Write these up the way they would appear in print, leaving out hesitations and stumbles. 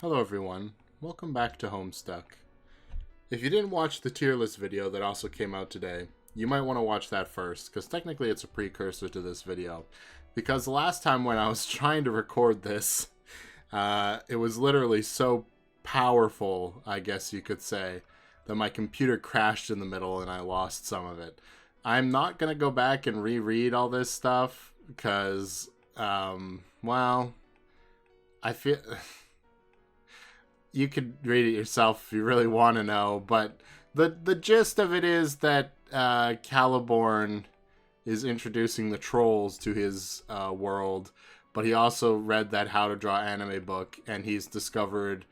Hello everyone, welcome back to Homestuck. If you didn't watch the tier list video that also came out today, you might want to watch that first, because technically it's a precursor to this video. Because the last time when I was trying to record this, it was literally so powerful, I guess you could say, that my computer crashed in the middle and I lost some of it. I'm not going to go back and reread all this stuff, because, well, I feel... You could read it yourself if you really want to know, but the gist of it is that Caliborn is introducing the trolls to his world, but he also read that How to Draw Anime book, and he's discovered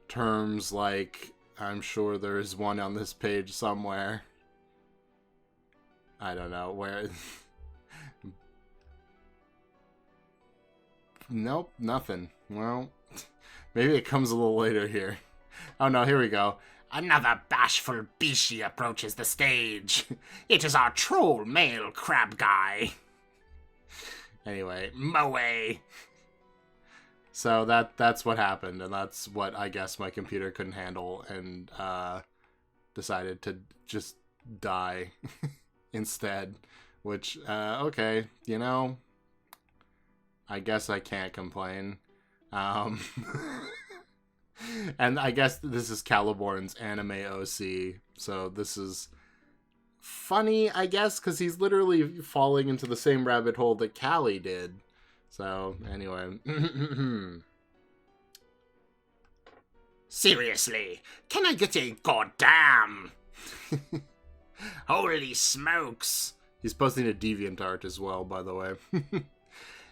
terms like, I'm sure there is one on this page somewhere. I don't know where. Nope, nothing. Well... Maybe it comes a little later here. Oh no, here we go. Another bashful bishi approaches the stage. It is our troll male crab guy. Anyway. Moe. So that's what happened, and that's what I guess my computer couldn't handle, and decided to just die instead. Which, okay, you know, I guess I can't complain. And I guess this is Caliborn's anime OC, so this is funny, I guess, because he's literally falling into the same rabbit hole that Callie did. So, anyway. Seriously, can I get a goddamn? Holy smokes. He's posting a DeviantArt as well, by the way.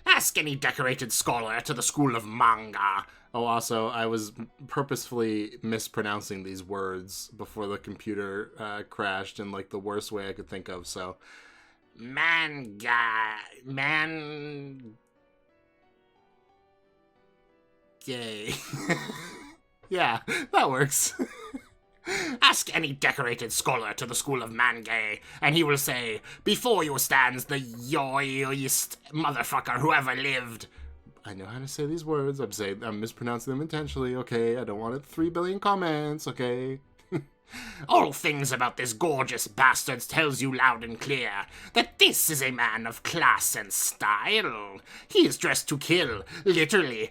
Ask any decorated scholar to the school of manga. Oh, also, I was purposefully mispronouncing these words before the computer crashed in, like, the worst way I could think of, so... Gay. Yeah, that works. Ask any decorated scholar to the school of Mangay, and he will say, before you stands the yoist motherfucker who ever lived. I know how to say these words. I'm mispronouncing them intentionally, okay? I don't want it 3 billion comments, okay? All things about this gorgeous bastard tells you loud and clear that this is a man of class and style. He is dressed to kill, literally.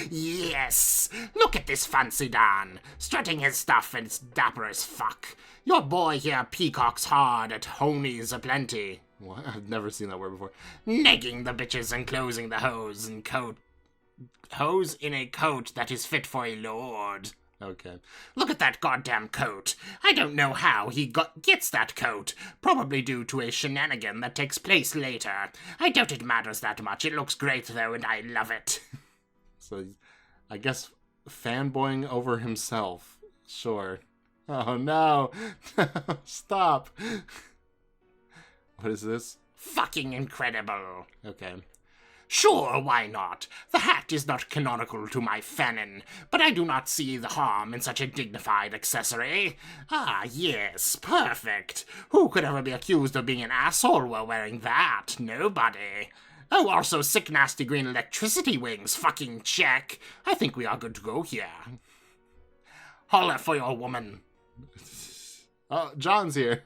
Yes! Look at this fancy Don, strutting his stuff and it's dapper as fuck. Your boy here peacocks hard at honies aplenty. What? I've never seen that word before. Negging the bitches and closing the hose and coat. Hose in a coat that is fit for a lord. Okay. Look at that goddamn coat. I don't know how he gets that coat. Probably due to a shenanigan that takes place later. I doubt it matters that much. It looks great, though, and I love it. So, I guess fanboying over himself. Sure. Oh, no. Stop. What is this? Fucking incredible. Okay. Sure, why not? The hat is not canonical to my fanon, but I do not see the harm in such a dignified accessory. Ah, yes, perfect. Who could ever be accused of being an asshole while wearing that? Nobody. Oh, also sick nasty green electricity wings, fucking check. I think we are good to go here. Holler for your woman. Oh, John's here.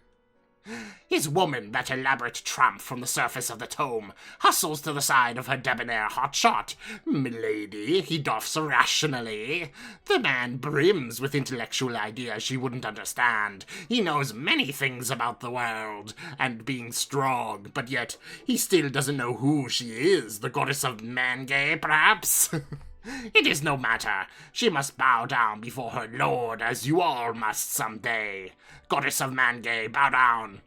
His woman, that elaborate tramp from the surface of the tome, hustles to the side of her debonair hotshot. Milady, he doffs rationally. The man brims with intellectual ideas she wouldn't understand. He knows many things about the world, and being strong, but yet he still doesn't know who she is, the goddess of Mangay, perhaps? It is no matter. She must bow down before her lord, as you all must someday. Goddess of Mangay, bow down.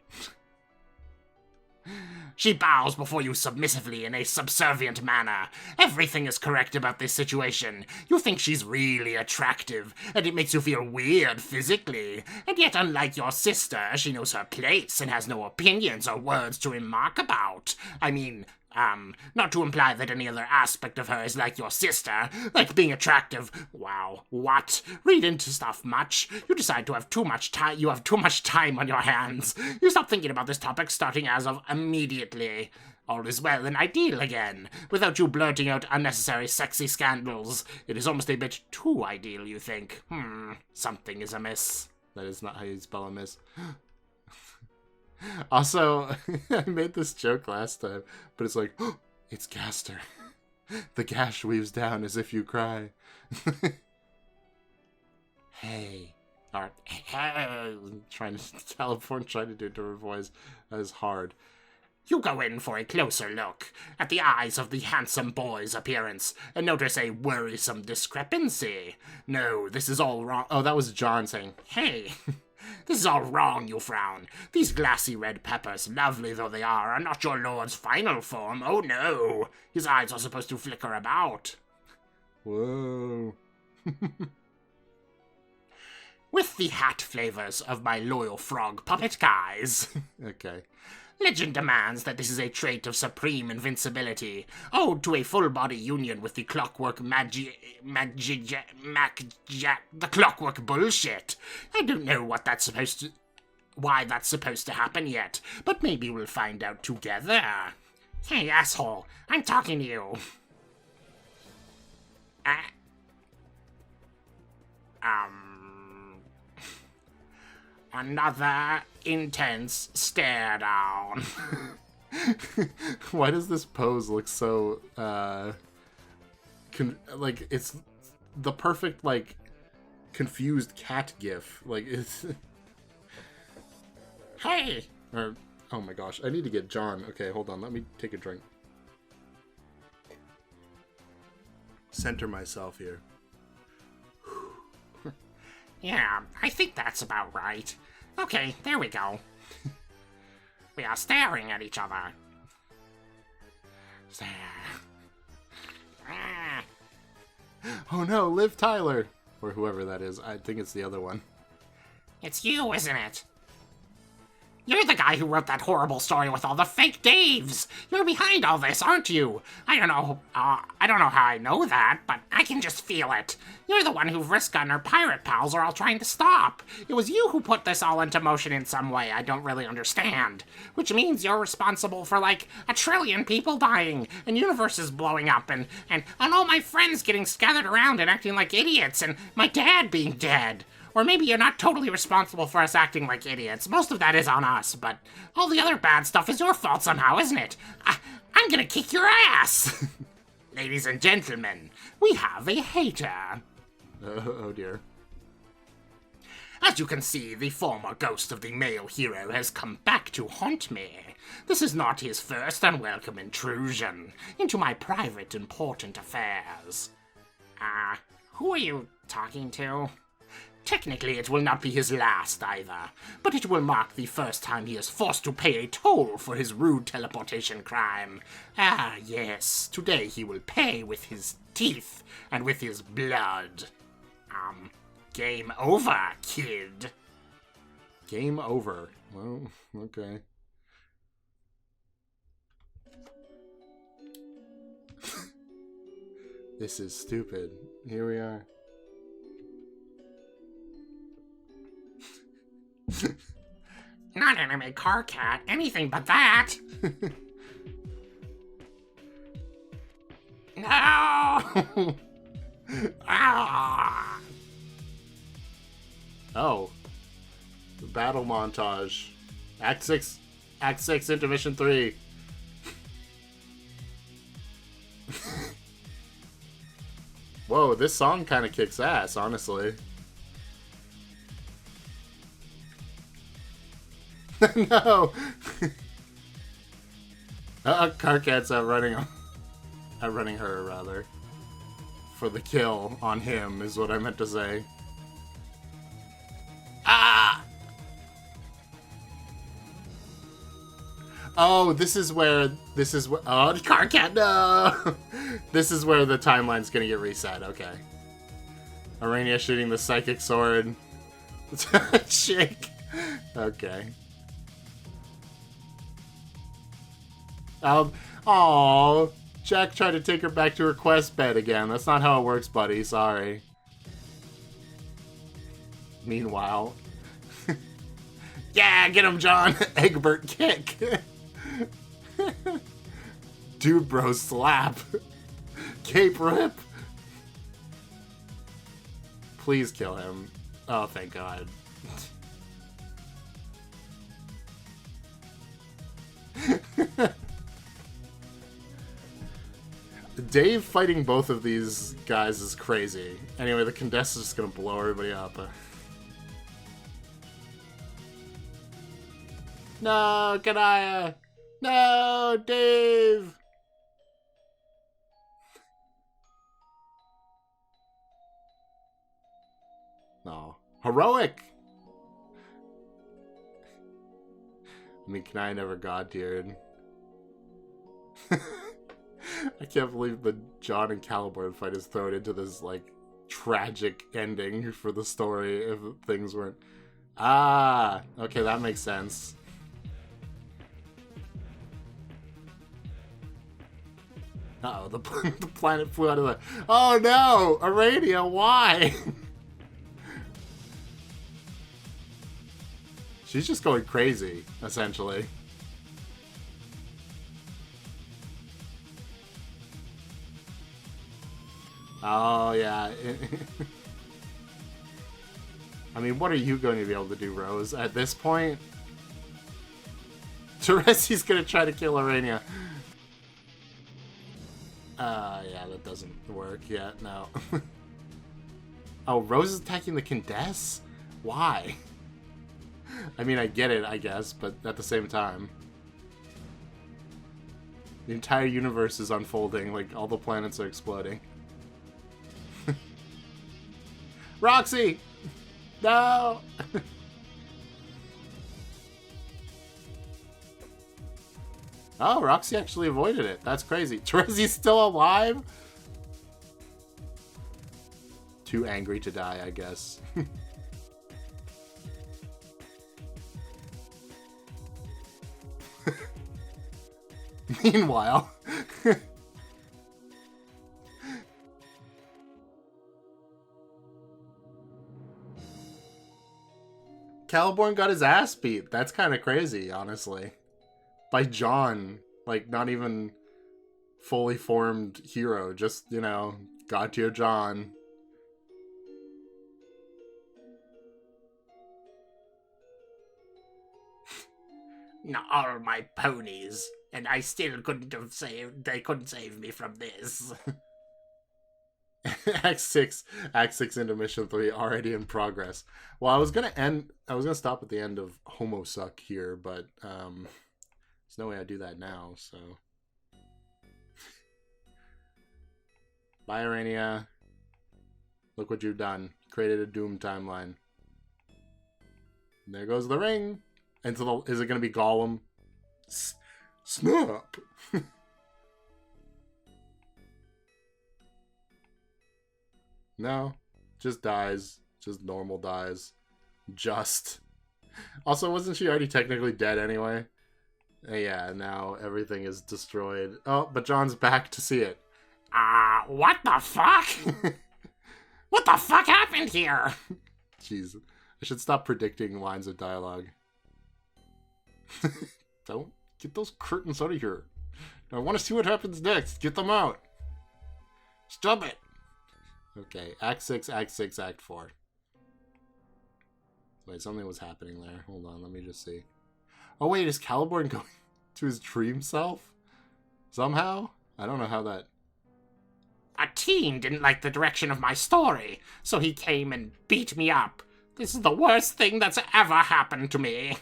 She bows before you submissively in a subservient manner. Everything is correct about this situation. You think she's really attractive, and it makes you feel weird physically. And yet, unlike your sister, she knows her place and has no opinions or words to remark about. I mean... not to imply that any other aspect of her is like your sister, like being attractive. Wow, what? Read into stuff much? You decide to have too much time. You have too much time on your hands. You stop thinking about this topic starting as of immediately. All is well and ideal again, without you blurting out unnecessary sexy scandals. It is almost a bit too ideal, you think. Something is amiss. That is not how you spell amiss. Also, I made this joke last time, but it's like, oh, it's Gaster. The gash weaves down as if you cry. Hey. Or, hey. Trying to teleport, trying to do it to her voice. That is hard. You go in for a closer look at the eyes of the handsome boy's appearance and notice a worrisome discrepancy. No, this is all wrong. Oh, that was John saying, hey. This is all wrong, you frown. These glassy red peppers, lovely though they are not your lord's final form. Oh no, his eyes are supposed to flicker about. Whoa. With the hat flavors of my loyal frog puppet guys. Okay. Legend demands that this is a trait of supreme invincibility, owed to a full-body union with the clockwork the clockwork bullshit. I don't know why that's supposed to happen yet, but maybe we'll find out together. Hey, asshole, I'm talking to you. Another intense stare down. Why does this pose look so, like, it's the perfect, like, confused cat gif. Like, it's... Hey! Or, oh my gosh, I need to get John. Okay, hold on, let me take a drink. Center myself here. Yeah, I think that's about right. Okay, there we go. We are staring at each other. Stare. Oh no, Liv Tyler! Or whoever that is. I think it's the other one. It's you, isn't it? You're the guy who wrote that horrible story with all the fake Daves. You're behind all this, aren't you? I don't know how I know that, but I can just feel it. You're the one who Vriska and her pirate pals are all trying to stop. It was you who put this all into motion in some way I don't really understand. Which means you're responsible for like 1 trillion people dying, and universes blowing up, and all my friends getting scattered around and acting like idiots, and my dad being dead. Or maybe you're not totally responsible for us acting like idiots. Most of that is on us, but all the other bad stuff is your fault somehow, isn't it? I'm gonna kick your ass! Ladies and gentlemen, we have a hater. Oh dear. As you can see, the former ghost of the male hero has come back to haunt me. This is not his first unwelcome intrusion into my private, important affairs. Who are you talking to? Technically, it will not be his last either, but it will mark the first time he is forced to pay a toll for his rude teleportation crime. Ah, yes, today he will pay with his teeth and with his blood. Game over, kid. Game over. Well, okay. This is stupid. Here we are. Not anime car cat, anything but that. No! Ah! Oh. The battle montage. Act 6, Intermission 3. Whoa, this song kind of kicks ass, honestly. No! Carcat's outrunning her, rather. For the kill on him, is what I meant to say. Ah! Oh, this is where, oh, Carcat, no! This is where the timeline's gonna get reset, okay. Arania shooting the psychic sword. Shake. Okay. Aww. Jack tried to take her back to her quest bed again. That's not how it works, buddy. Sorry. Meanwhile. Yeah, get him, John. Egbert kick. Dude, bro, slap. Cape rip. Please kill him. Oh, thank God. Dave fighting both of these guys is crazy. Anyway, the condenser's just gonna blow everybody up. No, Kanaya! No, Dave! No. Heroic! I mean, Kanaya never god-tiered. I can't believe the John and Caliborn fight is thrown into this, like, tragic ending for the story if things weren't... Ah! Okay, that makes sense. Uh-oh, the planet flew out of the... Oh no! Arania, why? She's just going crazy, essentially. Oh, yeah. I mean, what are you going to be able to do, Rose? At this point? Teresi's going to try to kill Arania. Yeah, that doesn't work yet, no. Oh, Rose is attacking the Candace? Why? I mean, I get it, I guess, but at the same time. The entire universe is unfolding, like, all the planets are exploding. Roxy! No! Oh, Roxy actually avoided it. That's crazy. Teresi's still alive? Too angry to die, I guess. Meanwhile... Caliborn got his ass beat. That's kind of crazy, honestly. By John. Like, not even fully formed hero. Just, you know, God tier John. Not all my ponies, and I still couldn't have saved... They couldn't save me from this. Act 6 into Mission 3 already in progress. Well, I was gonna stop at the end of Homestuck here, but there's no way I do that now, so. Bye, Arania. Look what you've done. Created a Doom timeline. And there goes the ring. And so is it gonna be Gollum? Snap! No, just dies. Just normal dies. Just. Also, wasn't she already technically dead anyway? Yeah, now everything is destroyed. Oh, but John's back to see it. What the fuck? What the fuck happened here? Jeez, I should stop predicting lines of dialogue. Don't get those curtains out of here. I want to see what happens next. Get them out. Stop it. Okay, Act 6, Act 6, Act 4. Wait, something was happening there. Hold on, let me just see. Oh wait, is Caliborn going to his dream self? Somehow? I don't know how that... A teen didn't like the direction of my story, so he came and beat me up. This is the worst thing that's ever happened to me.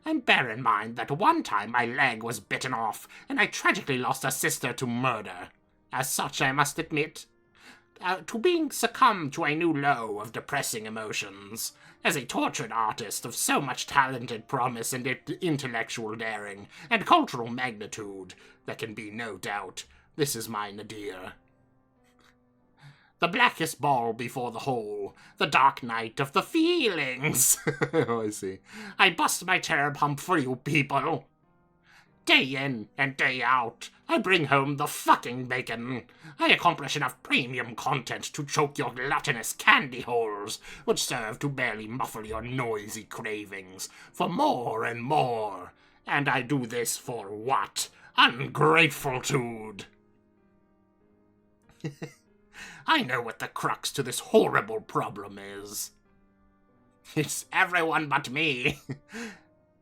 And bear in mind that one time my leg was bitten off, and I tragically lost a sister to murder. As such, I must admit... to being succumbed to a new low of depressing emotions. As a tortured artist of so much talented promise and intellectual daring, and cultural magnitude, there can be no doubt. This is my nadir. The blackest ball before the hole, the dark night of the feelings. Oh, I see. I bust my cherub hump for you people. Day in and day out, I bring home the fucking bacon. I accomplish enough premium content to choke your gluttonous candy holes, which serve to barely muffle your noisy cravings for more and more. And I do this for what? Ungrateful dude. I know what the crux to this horrible problem is. It's everyone but me.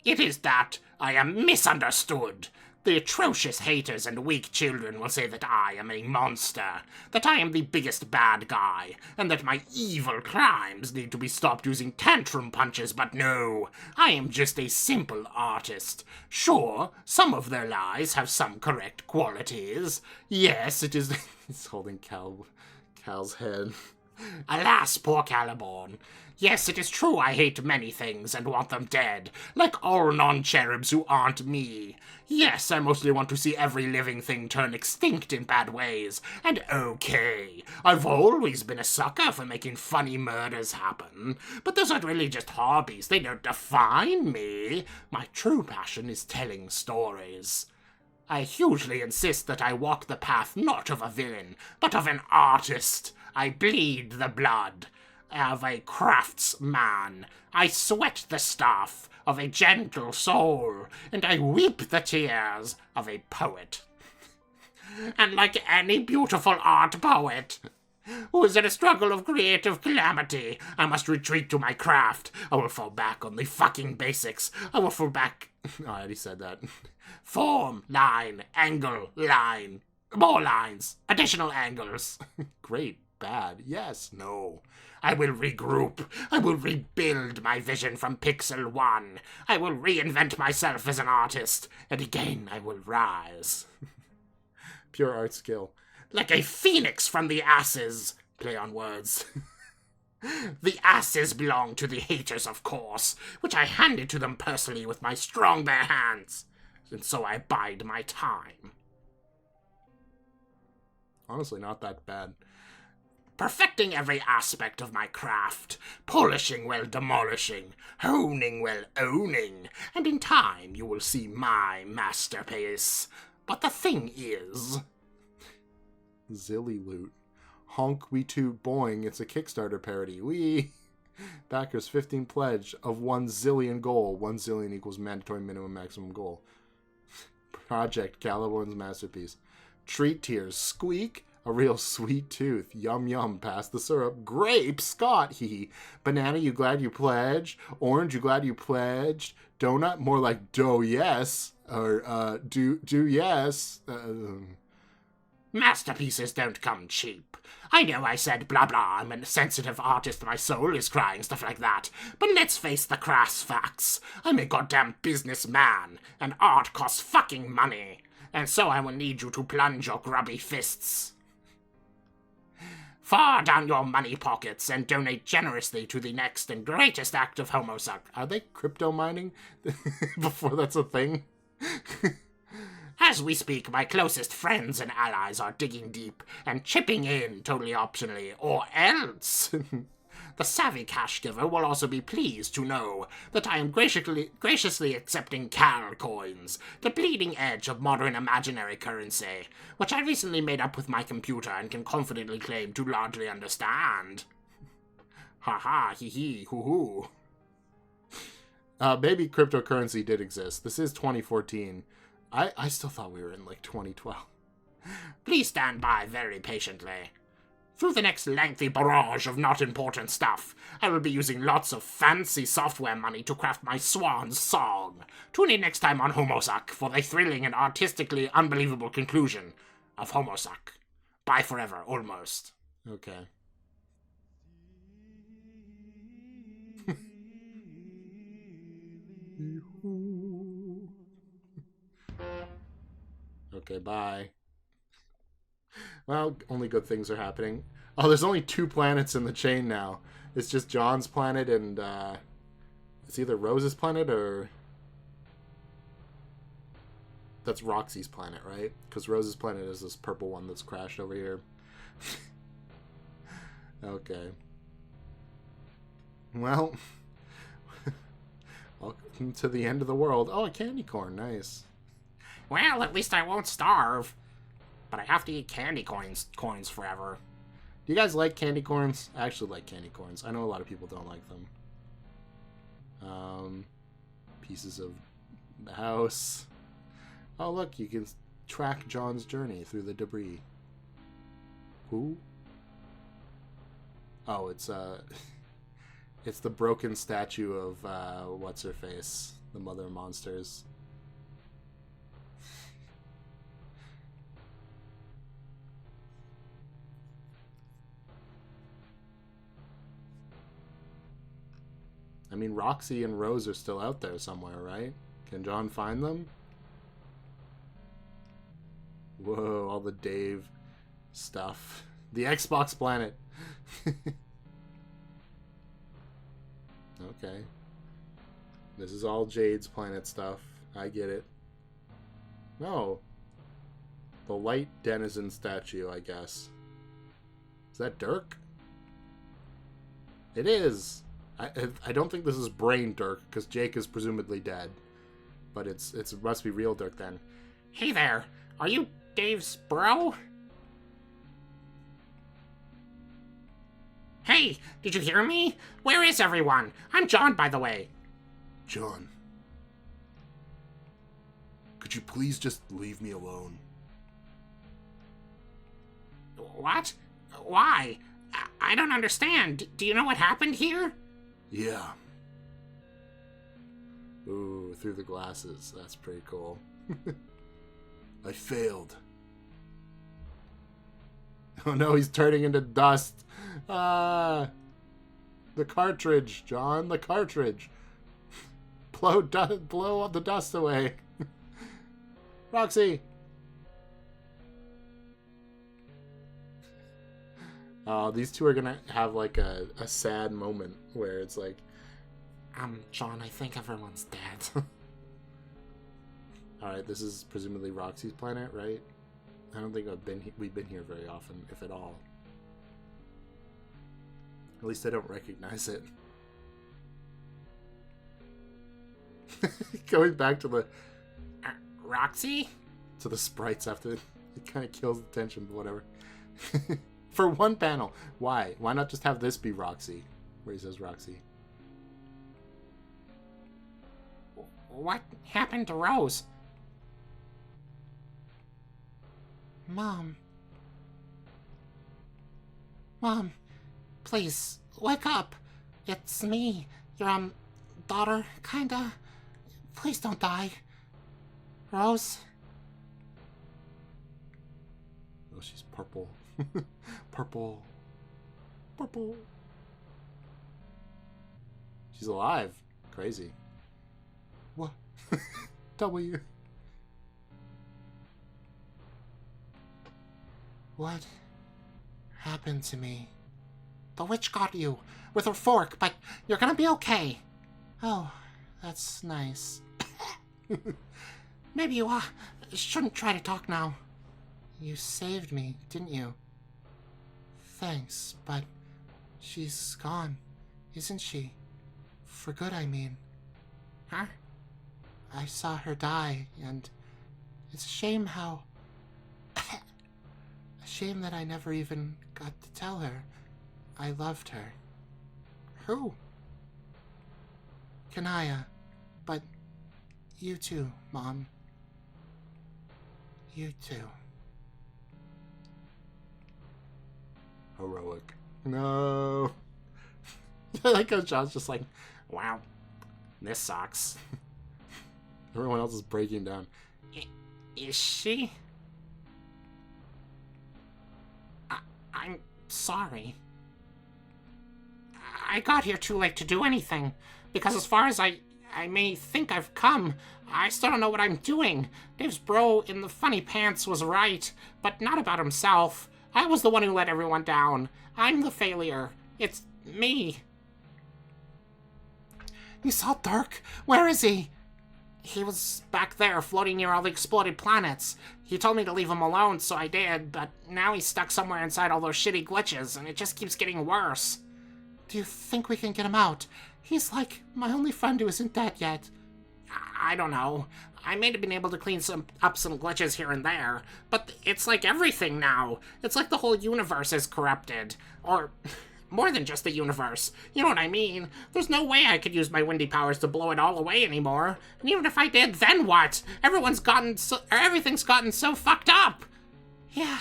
It is that I am misunderstood. The atrocious haters and weak children will say that I am a monster, that I am the biggest bad guy, and that my evil crimes need to be stopped using tantrum punches, but no, I am just a simple artist. Sure, some of their lies have some correct qualities. Yes, it is... He's holding Cal's head. Alas, poor Caliborn. Yes, it is true I hate many things and want them dead, like all non-cherubs who aren't me. Yes, I mostly want to see every living thing turn extinct in bad ways. And okay, I've always been a sucker for making funny murders happen. But those aren't really just hobbies, they don't define me. My true passion is telling stories. I hugely insist that I walk the path not of a villain, but of an artist. I bleed the blood of a craftsman. I sweat the stuff of a gentle soul, and I weep the tears of a poet. And like any beautiful art poet who is in a struggle of creative calamity, I must retreat to my craft. I will fall back on the fucking basics. I will fall back... I already said that. Form, line, angle, line. More lines. Additional angles. Great. Bad. Yes. No. I will regroup. I will rebuild my vision from pixel 1. I will reinvent myself as an artist. And again I will rise. Pure art skill. Like a phoenix from the asses. Play on words. The asses belong to the haters, of course, which I handed to them personally with my strong bare hands. And so I bide my time. Honestly, not that bad. Perfecting every aspect of my craft, polishing while demolishing, honing while owning, and in time you will see my masterpiece. But the thing is... Zilly loot. Honk, we toot, boing, it's a Kickstarter parody. Wee! Backers 15 pledge of 1 zillion goal. 1 zillion equals mandatory minimum maximum goal. Project Caliborn's masterpiece. Treat tears. Squeak. A real sweet tooth. Yum yum. Pass the syrup. Grape. Scott. Hee. Banana, you glad you pledged? Orange, you glad you pledged? Donut, more like dough yes. Or, do yes. Masterpieces don't come cheap. I know I said blah blah, I'm a sensitive artist, my soul is crying, stuff like that. But let's face the crass facts. I'm a goddamn businessman, and art costs fucking money. And so I will need you to plunge your grubby fists far down your money pockets and donate generously to the next and greatest act of Homestuck. Are they crypto mining? Before that's a thing? As we speak, my closest friends and allies are digging deep and chipping in totally optionally, or else. The savvy cash giver will also be pleased to know that I am graciously accepting Cal coins, the bleeding edge of modern imaginary currency, which I recently made up with my computer and can confidently claim to largely understand. Ha ha, hee hee, hoo hoo. Maybe cryptocurrency did exist. This is 2014. I still thought we were in, like, 2012. Please stand by very patiently. Through the next lengthy barrage of not important stuff, I will be using lots of fancy software money to craft my swan's song. Tune in next time on Homestuck for the thrilling and artistically unbelievable conclusion of Homestuck. Bye forever, almost. Okay. Okay, bye. Well, only good things are happening. Oh, there's only 2 planets in the chain now. It's just John's planet and, it's either Rose's planet or... That's Roxy's planet, right? Because Rose's planet is this purple one that's crashed over here. Okay. Well... Welcome to the end of the world. Oh, a candy corn. Nice. Well, at least I won't starve. But I have to eat candy coins forever. Do you guys like candy corns? I actually like candy corns. I know a lot of people don't like them. Pieces of the house. Oh, look, you can track John's journey through the debris. Who? Oh, it's it's the broken statue of what's her face, the mother of monsters. I mean, Roxy and Rose are still out there somewhere, right? Can John find them? Whoa, all the Dave stuff. The Xbox planet. Okay. This is all Jade's planet stuff. I get it. No. The light denizen statue, I guess. Is that Dirk? It is. I don't think this is brain Dirk, because Jake is presumably dead. But it must be real Dirk then. Hey there, are you Dave's bro? Hey, did you hear me? Where is everyone? I'm John, by the way. John. Could you please just leave me alone? What? Why? I don't understand. Do you know what happened here? Yeah. Ooh, through the glasses. That's pretty cool. I failed. Oh no, he's turning into dust. The cartridge, John, the cartridge. Blow all the dust away. Roxy. These two are gonna have like a sad moment where it's like, John, I think everyone's dead. Alright, this is presumably Roxy's planet, right? I don't think we've been here very often, if at all. At least I don't recognize it. Going back to the... Roxy? To the sprites after it kind of kills the tension, but whatever. For one panel. Why? Why not just have this be Roxy? Where he says Roxy. What happened to Rose? Mom. Mom, please, wake up. It's me, your, daughter, kinda. Please don't die. Rose? Oh, she's purple. Purple. Purple. She's alive. Crazy. What? W. What happened to me? The witch got you with her fork, but you're gonna be okay. Oh, that's nice. Maybe you shouldn't try to talk now. You saved me, didn't you? Thanks, but she's gone, isn't she? For good, I mean. Huh? I saw her die, and it's a shame how... a shame that I never even got to tell her I loved her. Who? Kanaya. But you too, Mom. You too. Heroic. No. I like how John's just like, wow, this sucks. Everyone else is breaking down. Is she? I'm sorry. I got here too late to do anything, because as far as I may think I've come, I still don't know what I'm doing. Dave's bro in the funny pants was right, but not about himself. I was the one who let everyone down. I'm the failure. It's me. You saw Dirk? Where is he? He was back there, floating near all the exploded planets. He told me to leave him alone, so I did, but now he's stuck somewhere inside all those shitty glitches, and it just keeps getting worse. Do you think we can get him out? He's like my only friend who isn't dead yet. I don't know. I may have been able to clean up some glitches here and there, but it's like everything now. It's like the whole universe is corrupted. Or more than just the universe. You know what I mean? There's no way I could use my windy powers to blow it all away anymore. And even if I did, then what? Everything's gotten so fucked up. Yeah.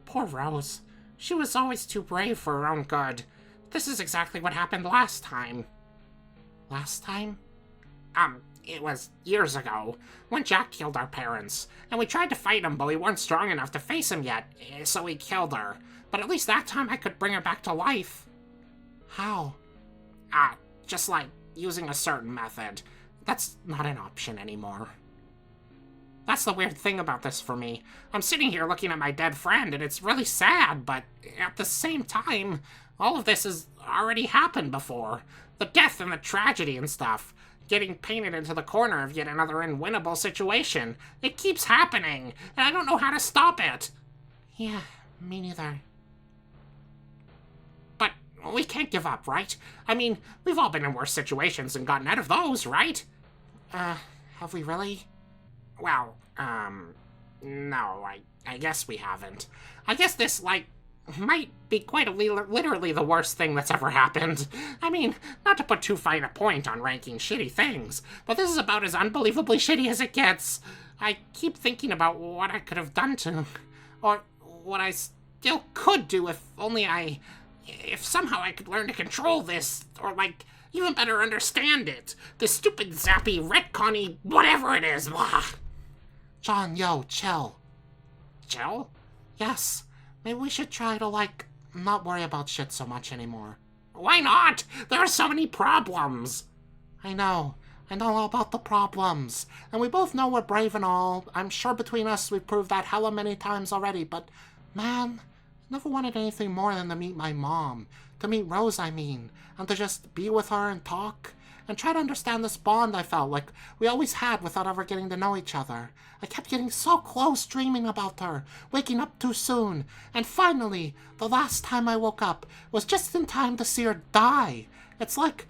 Poor Rose. She was always too brave for her own good. This is exactly what happened last time. Last time? It was years ago, when Jack killed our parents, and we tried to fight him, but we weren't strong enough to face him yet, so he killed her. But at least that time I could bring her back to life. How? Just like using a certain method. That's not an option anymore. That's the weird thing about this for me. I'm sitting here looking at my dead friend, and it's really sad, but at the same time, all of this has already happened before. The death and the tragedy and stuff. Getting painted into the corner of yet another unwinnable situation. It keeps happening, and I don't know how to stop it. Yeah, me neither. But we can't give up, right? I mean, we've all been in worse situations and gotten out of those, right? Have we really? Well, no, I guess we haven't. I guess this, might be quite literally the worst thing that's ever happened. I mean, not to put too fine a point on ranking shitty things, but this is about as unbelievably shitty as it gets. I keep thinking about what I could have done to, or what I still could do if somehow I could learn to control this, or even better understand it. This stupid, zappy, retconny, whatever it is, blah. John, yo, chill. Chill? Yes. Maybe we should try to, not worry about shit so much anymore. Why not? There are so many problems. I know all about the problems. And we both know we're brave and all. I'm sure between us we've proved that hella many times already, but, man, I never wanted anything more than to meet my mom. To meet Rose, I mean. And to just be with her and talk. And try to understand this bond I felt like we always had without ever getting to know each other. I kept getting so close dreaming about her, waking up too soon, and finally, the last time I woke up was just in time to see her die. It's like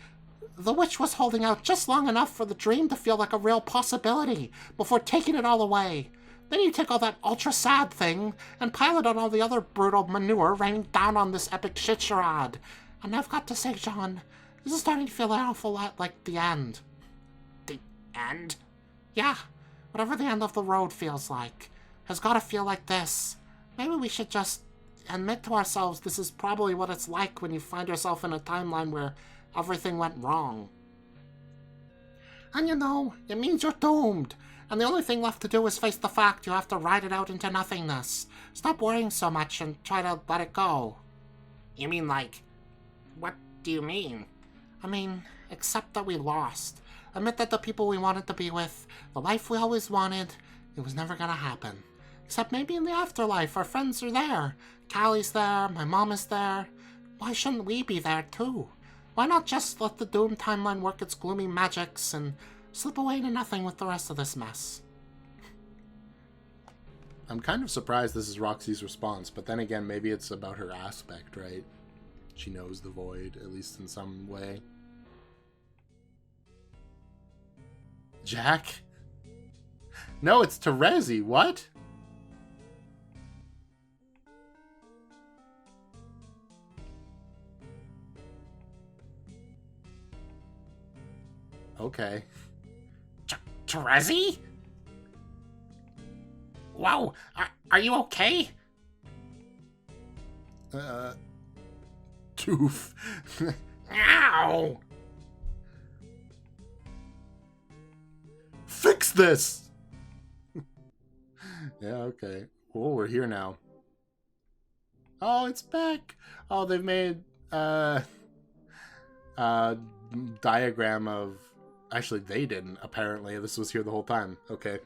the witch was holding out just long enough for the dream to feel like a real possibility before taking it all away. Then you take all that ultra-sad thing and pile it on all the other brutal manure raining down on this epic shit charade. And I've got to say, John, this is starting to feel an awful lot like the end. The end? Yeah, whatever the end of the road feels like has got to feel like this. Maybe we should just admit to ourselves this is probably what it's like when you find yourself in a timeline where everything went wrong. And it means you're doomed. And the only thing left to do is face the fact you have to ride it out into nothingness. Stop worrying so much and try to let it go. You mean what do you mean? I mean, accept that we lost. Admit that the people we wanted to be with, the life we always wanted, it was never gonna happen. Except maybe in the afterlife, our friends are there. Callie's there, my mom is there. Why shouldn't we be there too? Why not just let the doomed timeline work its gloomy magics and slip away into nothing with the rest of this mess? I'm kind of surprised this is Roxy's response, but then again, maybe it's about her aspect, right? She knows the void, at least in some way. Jack? No, it's Terezi. What? Okay. Terezi? Whoa, are you okay? Toof. Ow! Fix this! Yeah, okay. Oh, we're here now. Oh, it's back! Oh, they've made diagram of... Actually, they didn't, apparently. This was here the whole time. Okay.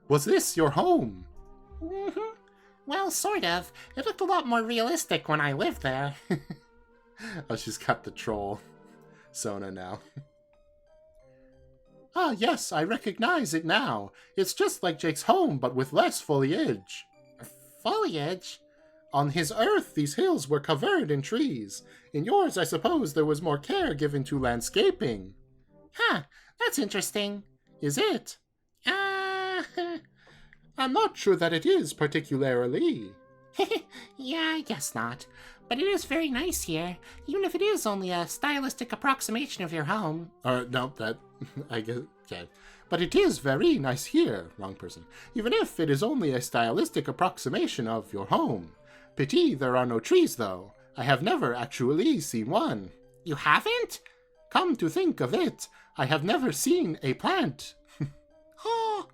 Was this your home? Mm-hmm. Well, sort of. It looked a lot more realistic when I lived there. Oh, she's got the troll Sona now. Ah, yes, I recognize it now. It's just like Jake's home, but with less foliage. Foliage? On his Earth, these hills were covered in trees. In yours, I suppose there was more care given to landscaping. Huh, that's interesting. Is it? I'm not sure that it is particularly. Yeah, I guess not. But it is very nice here, even if it is only a stylistic approximation of your home. No, that, I guess, okay. But it is very nice here, wrong person, even if it is only a stylistic approximation of your home. Pity there are no trees, though. I have never actually seen one. You haven't? Come to think of it, I have never seen a plant. Oh,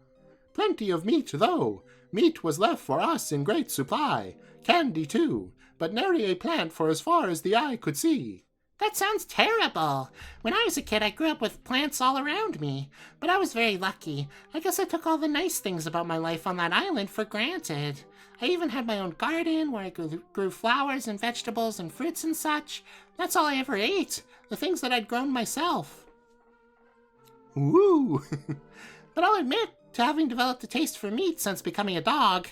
Plenty of meat, though. Meat was left for us in great supply. Candy, too, but nary a plant for as far as the eye could see. that sounds terrible. When I was a kid, I grew up with plants all around me. But I was very lucky. I guess I took all the nice things about my life on that island for granted. I even had my own garden where I grew flowers and vegetables and fruits and such. That's all I ever ate. The things that I'd grown myself. Ooh! But I'll admit to having developed a taste for meat since becoming a dog.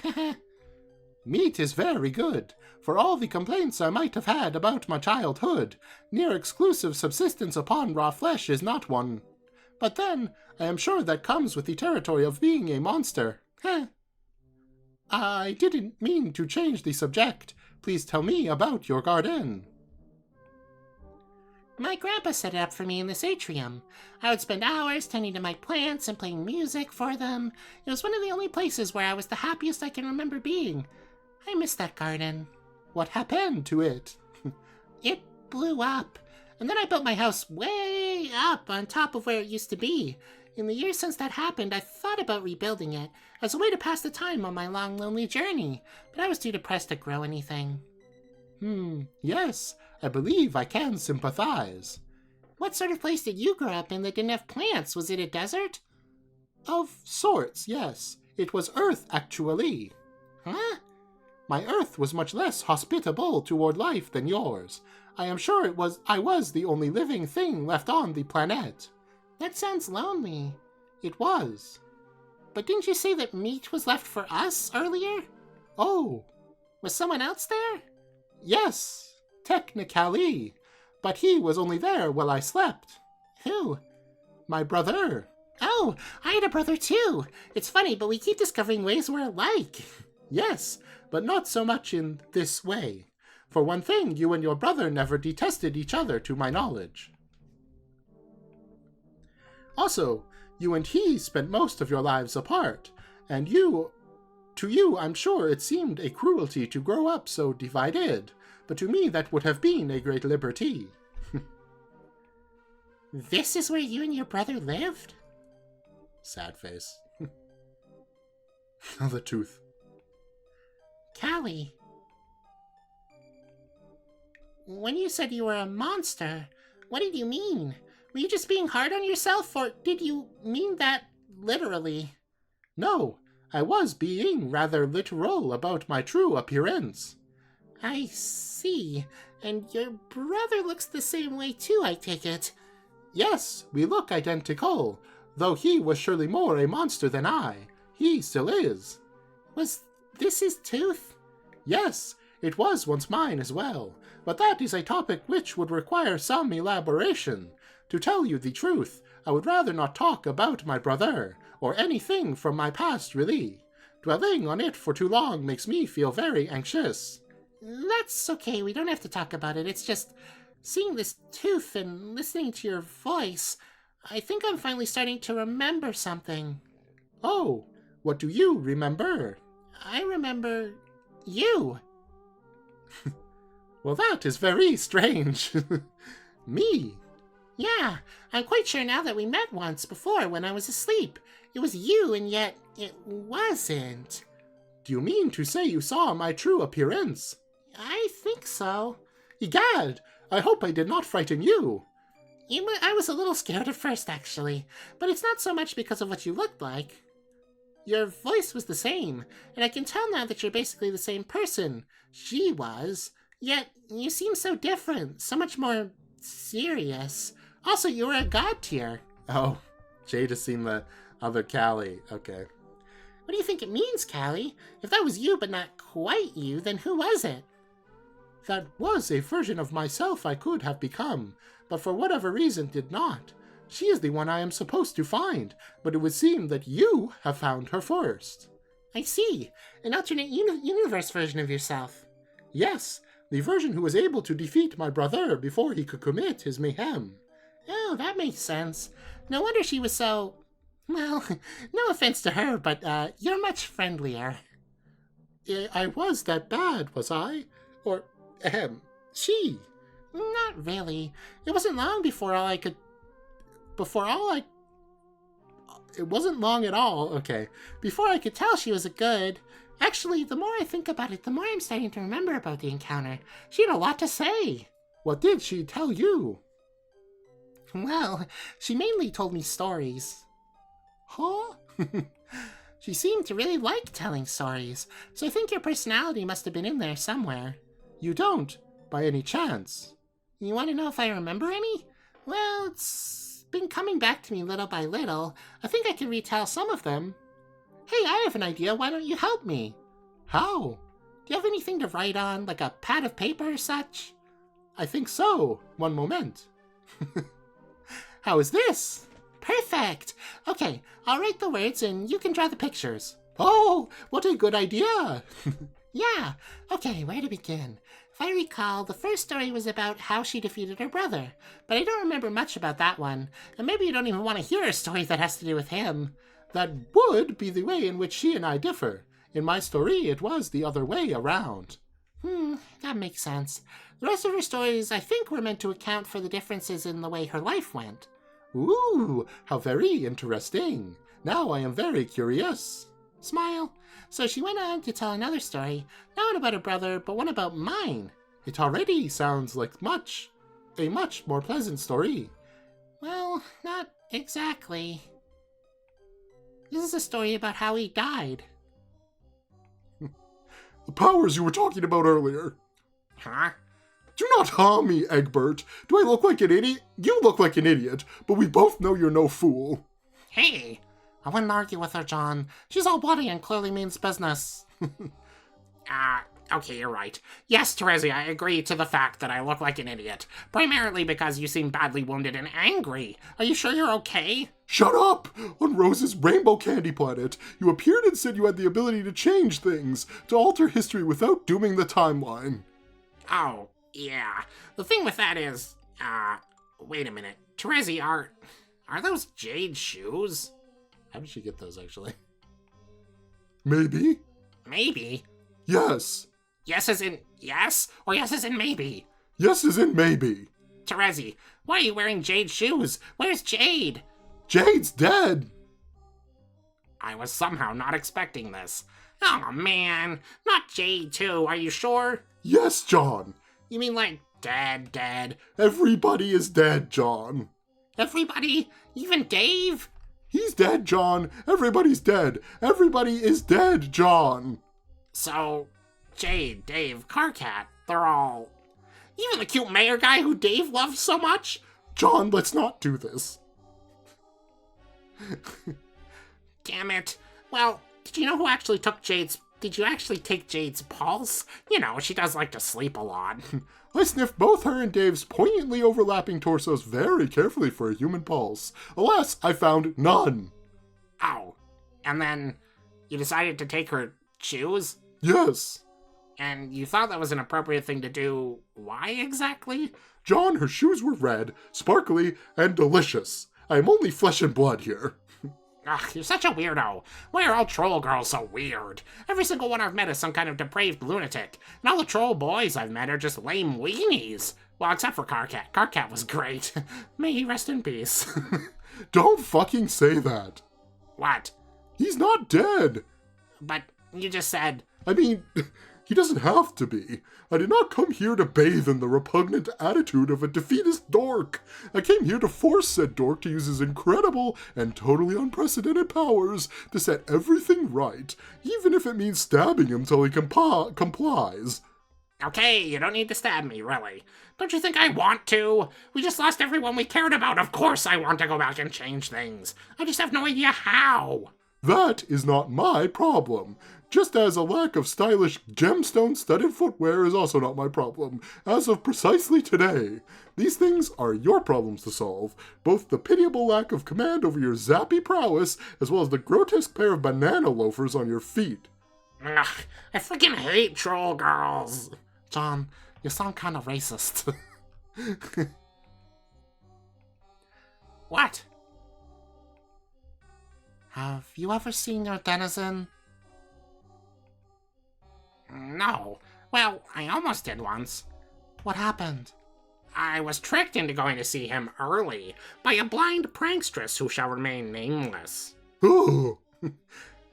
Meat is very good. For all the complaints I might have had about my childhood, near exclusive subsistence upon raw flesh is not one. But then, I am sure that comes with the territory of being a monster. I didn't mean to change the subject. Please tell me about your garden. My grandpa set it up for me in this atrium. I would spend hours tending to my plants and playing music for them. It was one of the only places where I was the happiest I can remember being. I miss that garden. What happened to it? It blew up, and then I built my house way up on top of where it used to be. In the years since that happened, I thought about rebuilding it as a way to pass the time on my long, lonely journey, but I was too depressed to grow anything. Yes, I believe I can sympathize. What sort of place did you grow up in that didn't have plants? Was it a desert? Of sorts, yes. It was Earth, actually. Huh? My Earth was much less hospitable toward life than yours. I am sure I was the only living thing left on the planet. That sounds lonely. It was. But didn't you say that meat was left for us earlier? Oh. Was someone else there? Yes, technically. But he was only there while I slept. Who? My brother. Oh, I had a brother too. It's funny, but we keep discovering ways we're alike. Yes, but not so much in this way. For one thing, you and your brother never detested each other to my knowledge. Also, you and he spent most of your lives apart, and to you, I'm sure it seemed a cruelty to grow up so divided, but to me that would have been a great liberty. This is where you and your brother lived? Sad face. The tooth. Callie. When you said you were a monster, what did you mean? Were you just being hard on yourself, or did you mean that literally? No, I was being rather literal about my true appearance. I see. And your brother looks the same way too, I take it. Yes, we look identical, though he was surely more a monster than I. He still is. Was this his tooth? Yes, it was once mine as well, but that is a topic which would require some elaboration. To tell you the truth, I would rather not talk about my brother, or anything from my past, really. Dwelling on it for too long makes me feel very anxious. That's okay, we don't have to talk about it. It's just, seeing this tooth and listening to your voice, I think I'm finally starting to remember something. Oh, what do you remember? I remember you. Well, that is very strange. Me? Yeah, I'm quite sure now that we met once before when I was asleep. It was you, and yet it wasn't. Do you mean to say you saw my true appearance? I think so. Egad, I hope I did not frighten you. I was a little scared at first, actually, but it's not so much because of what you looked like. Your voice was the same, and I can tell now that you're basically the same person she was, yet you seem so different, so much more serious. Also, you were a god tier. Oh, Jade has seen the other Callie. Okay. What do you think it means, Callie? If that was you but not quite you, then who was it? That was a version of myself I could have become, but for whatever reason did not. She is the one I am supposed to find, but it would seem that you have found her first. I see. An alternate universe version of yourself. Yes, the version who was able to defeat my brother before he could commit his mayhem. Oh, that makes sense. No wonder she was so... Well, no offense to her, but you're much friendlier. I was that bad, was I? Or, she? Not really. It wasn't long before all I could... It wasn't long at all, okay. Before I could tell she was a good... Actually, the more I think about it, the more I'm starting to remember about the encounter. She had a lot to say. What did she tell you? Well, she mainly told me stories. Huh? She seemed to really like telling stories, so I think your personality must have been in there somewhere. You don't, by any chance. You want to know if I remember any? Well, it's been coming back to me little by little. I think I can retell some of them. Hey, I have an idea. Why don't you help me? How? Do you have anything to write on, like a pad of paper or such? I think so. One moment. How is this? Perfect! Okay, I'll write the words and you can draw the pictures. Oh, what a good idea! Yeah, okay, where to begin? If I recall, the first story was about how she defeated her brother, but I don't remember much about that one, and maybe you don't even want to hear a story that has to do with him. That would be the way in which she and I differ. In my story, it was the other way around. That makes sense. The rest of her stories, I think, were meant to account for the differences in the way her life went. Ooh, how very interesting. Now I am very curious. Smile. So she went on to tell another story, not one about her brother, but one about mine. It already sounds like a much more pleasant story. Well, not exactly. This is a story about how he died. The powers you were talking about earlier. Huh? Do not harm me, Egbert. Do I look like an idiot? You look like an idiot, but we both know you're no fool. Hey, I wouldn't argue with her, John. She's all bloody and clearly means business. Okay, you're right. Yes, Terezi, I agree to the fact that I look like an idiot. Primarily because you seem badly wounded and angry. Are you sure you're okay? Shut up! On Rose's Rainbow Candy Planet, you appeared and said you had the ability to change things, to alter history without dooming the timeline. Oh, yeah. The thing with that is, wait a minute. Terezi, are those jade shoes? How did she get those, actually? Maybe? Maybe? Yes. Yes as in yes, or yes as in maybe? Yes as in maybe. Terezi, why are you wearing jade shoes? Where's Jade? Jade's dead. I was somehow not expecting this. Oh man, not Jade too, are you sure? Yes, John. You mean like dead? Everybody is dead, John. Everybody? Even Dave? He's dead, John. Everybody's dead. Everybody is dead, John. So, Jade, Dave, Carcat, they're all... Even the cute mayor guy who Dave loves so much? John, let's not do this. Damn it. Well, did you know who actually took Jade's... Did you actually take Jade's pulse? You know, she does like to sleep a lot. I sniffed both her and Dave's poignantly overlapping torsos very carefully for a human pulse. Alas, I found none. Oh. And then you decided to take her shoes? Yes. And you thought that was an appropriate thing to do. Why exactly? John, her shoes were red, sparkly, and delicious. I am only flesh and blood here. Ugh, you're such a weirdo. Why are all troll girls so weird? Every single one I've met is some kind of depraved lunatic. And all the troll boys I've met are just lame weenies. Well, except for Carcat. Carcat was great. May he rest in peace. Don't fucking say that. What? He's not dead. But you just said... I mean, he doesn't have to be. I did not come here to bathe in the repugnant attitude of a defeatist dork. I came here to force said dork to use his incredible and totally unprecedented powers to set everything right, even if it means stabbing him till he complies. Okay, you don't need to stab me, really. Don't you think I want to? We just lost everyone we cared about. Of course I want to go back and change things. I just have no idea how. That is not my problem. Just as a lack of stylish gemstone-studded footwear is also not my problem, as of precisely today. These things are your problems to solve, both the pitiable lack of command over your zappy prowess, as well as the grotesque pair of banana loafers on your feet. Ugh, I freaking hate troll girls. John, you sound kind of racist. What? Have you ever seen your denizen? No. Well, I almost did once. What happened? I was tricked into going to see him early by a blind prankstress who shall remain nameless. Ooh.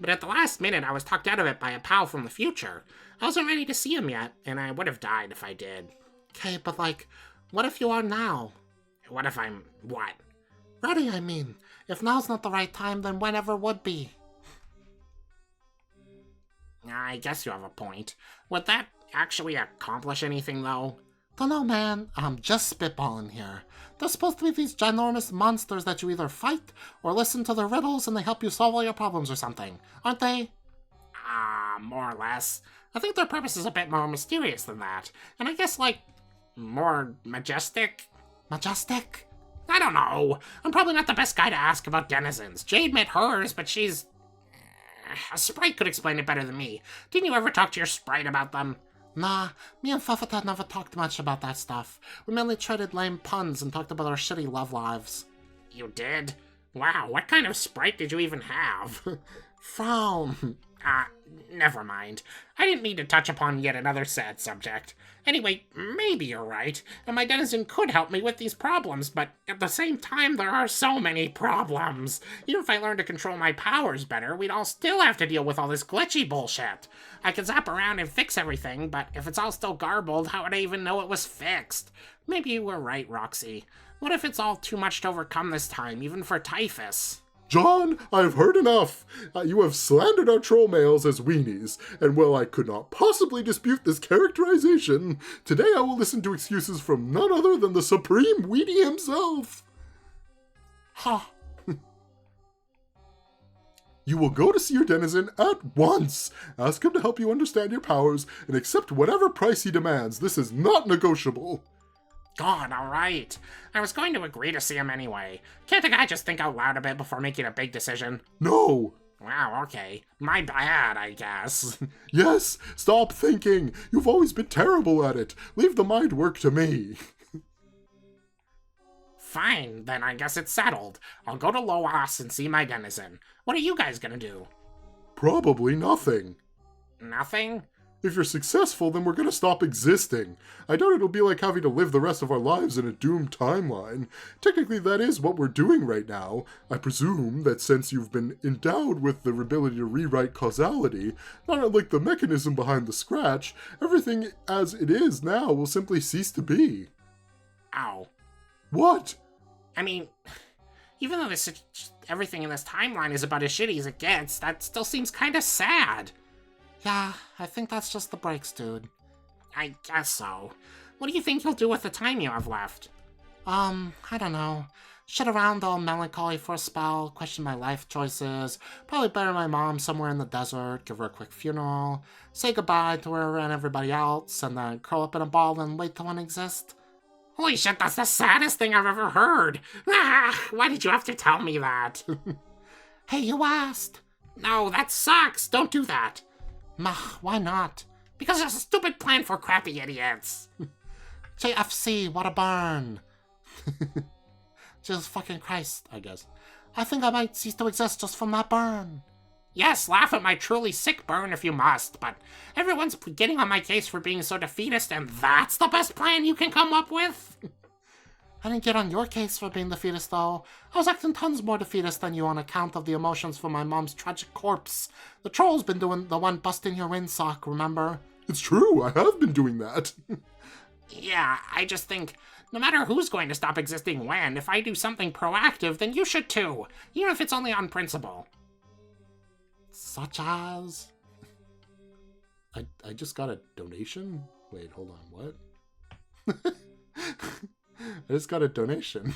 But at the last minute, I was talked out of it by a pal from the future. I wasn't ready to see him yet, and I would have died if I did. Okay, but what if you are now? What if I'm what? Ready, I mean. If now's not the right time, then whenever would be. I guess you have a point. Would that actually accomplish anything, though? Dunno, man. I'm just spitballing here. They're supposed to be these ginormous monsters that you either fight or listen to their riddles and they help you solve all your problems or something, aren't they? More or less. I think their purpose is a bit more mysterious than that. And I guess, more majestic? Majestic? I don't know. I'm probably not the best guy to ask about denizens. Jade met hers, but she's... A sprite could explain it better than me. Didn't you ever talk to your sprite about them? Nah, me and Fuffata never talked much about that stuff. We mainly traded lame puns and talked about our shitty love lives. You did? Wow, what kind of sprite did you even have? Frown. Never mind. I didn't mean to touch upon yet another sad subject. Anyway, maybe you're right, and my denizen could help me with these problems, but at the same time, there are so many problems. Even if I learned to control my powers better, we'd all still have to deal with all this glitchy bullshit. I could zap around and fix everything, but if it's all still garbled, how would I even know it was fixed? Maybe you were right, Roxy. What if it's all too much to overcome this time, even for Typhus? John, I have heard enough. You have slandered our troll males as weenies, and while I could not possibly dispute this characterization, today I will listen to excuses from none other than the supreme weenie himself. Ha! You will go to see your denizen at once. Ask him to help you understand your powers, and accept whatever price he demands. This is not negotiable. God, alright. I was going to agree to see him anyway. Can't a guy just think out loud a bit before making a big decision? No! Wow, okay. My bad, I guess. Yes, stop thinking. You've always been terrible at it. Leave the mind work to me. Fine, then I guess it's settled. I'll go to Loas and see my denizen. What are you guys gonna do? Probably nothing. Nothing? If you're successful, then we're gonna stop existing. I doubt it'll be like having to live the rest of our lives in a doomed timeline. Technically, that is what we're doing right now. I presume that since you've been endowed with the ability to rewrite causality, not unlike the mechanism behind the scratch, everything as it is now will simply cease to be. Ow. What? I mean, even though everything in this timeline is about as shitty as it gets, that still seems kinda sad. Yeah, I think that's just the breaks, dude. I guess so. What do you think you'll do with the time you have left? I don't know. Shit around all melancholy for a spell, question my life choices, probably bury my mom somewhere in the desert, give her a quick funeral, say goodbye to her and everybody else, and then curl up in a ball and wait till one exists. Holy shit, that's the saddest thing I've ever heard! Why did you have to tell me that? Hey, you asked! No, that sucks! Don't do that! Why not? Because it's a stupid plan for crappy idiots. JFC, what a burn. Jesus fucking Christ, I guess. I think I might cease to exist just from that burn. Yes, laugh at my truly sick burn if you must, but everyone's getting on my case for being so defeatist, and that's the best plan you can come up with? I didn't get on your case for being defeatist, though. I was acting tons more defeatist than you on account of the emotions for my mom's tragic corpse. The troll's been doing the one busting your windsock, remember? It's true, I have been doing that. Yeah, I just think, no matter who's going to stop existing when, if I do something proactive, then you should too, even if it's only on principle. Such as? I just got a donation? Wait, hold on, what? I just got a donation.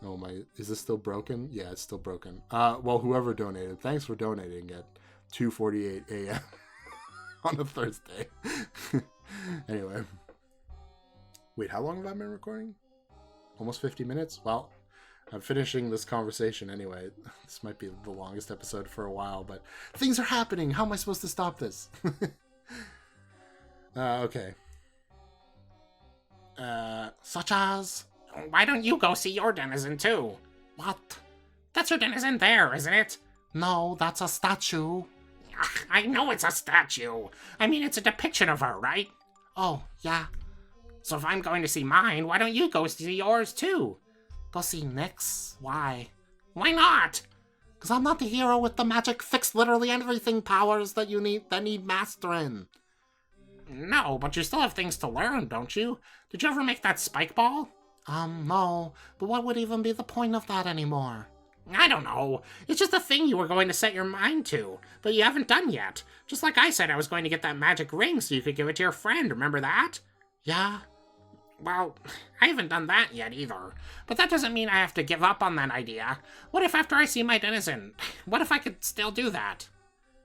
Oh, Is this still broken? Yeah, it's still broken. Well, whoever donated, thanks for donating at 2:48 a.m. on a Thursday. Anyway. Wait, how long have I been recording? Almost 50 minutes? Well, I'm finishing this conversation anyway. This might be the longest episode for a while, but things are happening. How am I supposed to stop this? Okay. Such as? Why don't you go see your denizen too? What? That's your denizen there, isn't it? No, that's a statue. Ugh, I know it's a statue. I mean, it's a depiction of her, right? Oh, yeah. So if I'm going to see mine, why don't you go see yours too? Go see Nick's? Why? Why not? Because I'm not the hero with the magic fix literally everything powers that need mastering. No, but you still have things to learn, don't you? Did you ever make that spike ball? No. But what would even be the point of that anymore? I don't know. It's just a thing you were going to set your mind to, but you haven't done yet. Just like I said I was going to get that magic ring so you could give it to your friend, remember that? Yeah? Well, I haven't done that yet either. But that doesn't mean I have to give up on that idea. What if after I see my denizen, what if I could still do that?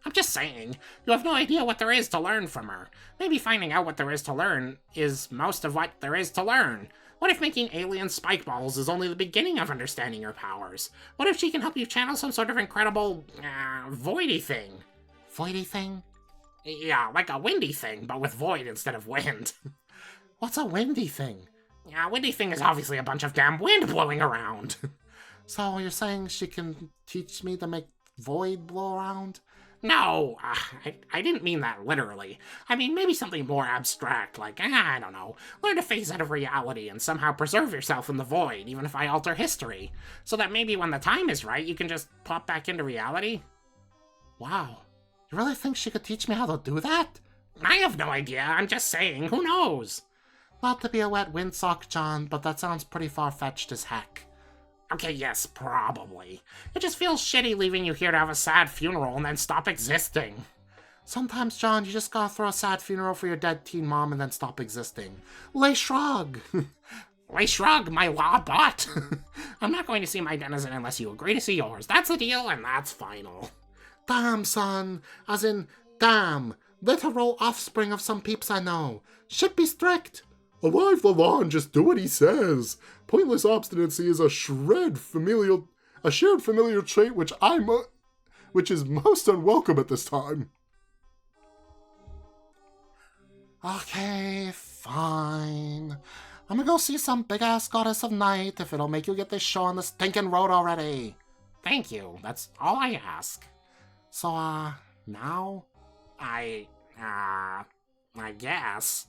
I'm just saying, you have no idea what there is to learn from her. Maybe finding out what there is to learn is most of what there is to learn. What if making alien spike balls is only the beginning of understanding your powers? What if she can help you channel some sort of incredible, voidy thing? Voidy thing? Yeah, like a windy thing, but with void instead of wind. What's a windy thing? Yeah, windy thing is obviously a bunch of damn wind blowing around. So you're saying she can teach me to make void blow around? No, I didn't mean that literally. I mean, maybe something more abstract, like, I don't know, learn to phase out of reality and somehow preserve yourself in the void, even if I alter history, so that maybe when the time is right, you can just pop back into reality. Wow. You really think she could teach me how to do that? I have no idea, I'm just saying, who knows? Not to be a wet windsock, John, but that sounds pretty far-fetched as heck. Okay, yes, probably. It just feels shitty leaving you here to have a sad funeral and then stop existing. Sometimes, John, you just gotta throw a sad funeral for your dead teen mom and then stop existing. Lay shrug! Lay shrug, my law butt! I'm not going to see my denizen unless you agree to see yours. That's the deal, and that's final. Damn, son. As in, damn. Literal offspring of some peeps I know. Should be strict. Alive the law and just do what he says. Pointless obstinacy is a shared familiar trait which is most unwelcome at this time. Okay, fine. I'm gonna go see some big-ass goddess of night if it'll make you get this show on the stinking road already. Thank you. That's all I ask. So, now? I guess.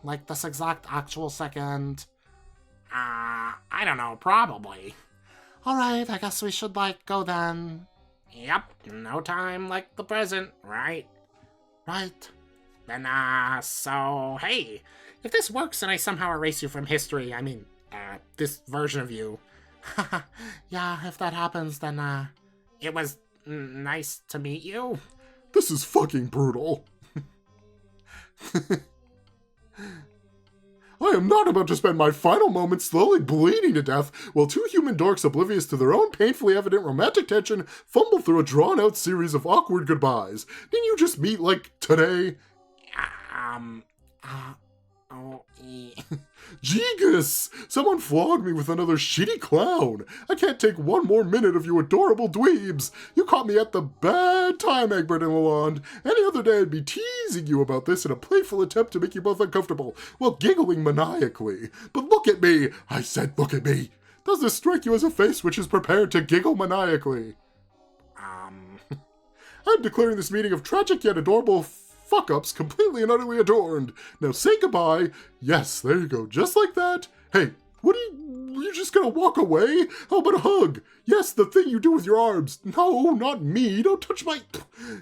Like this exact actual second? I don't know, probably. Alright, I guess we should, go then. Yep, no time like the present, right? Right. Then, so, hey, if this works and I somehow erase you from history, I mean, this version of you. Yeah, if that happens, then, It was nice to meet you. This is fucking brutal. I am not about to spend my final moments slowly bleeding to death while two human dorks oblivious to their own painfully evident romantic tension fumble through a drawn-out series of awkward goodbyes. Didn't you just meet, today? Jegus! Someone flog me with another shitty clown! I can't take one more minute of you adorable dweebs! You caught me at the bad time, Egbert and Lalonde. Any other day I'd be teasing you about this in a playful attempt to make you both uncomfortable, while giggling maniacally. But look at me! I said look at me! Does this strike you as a face which is prepared to giggle maniacally? I'm declaring this meeting of tragic yet adorable fuck-ups completely and utterly adorned. Now say goodbye. Yes, there you go, just like that. Hey, what are you just gonna walk away? How about a hug? Yes, the thing you do with your arms. No, not me, don't touch my...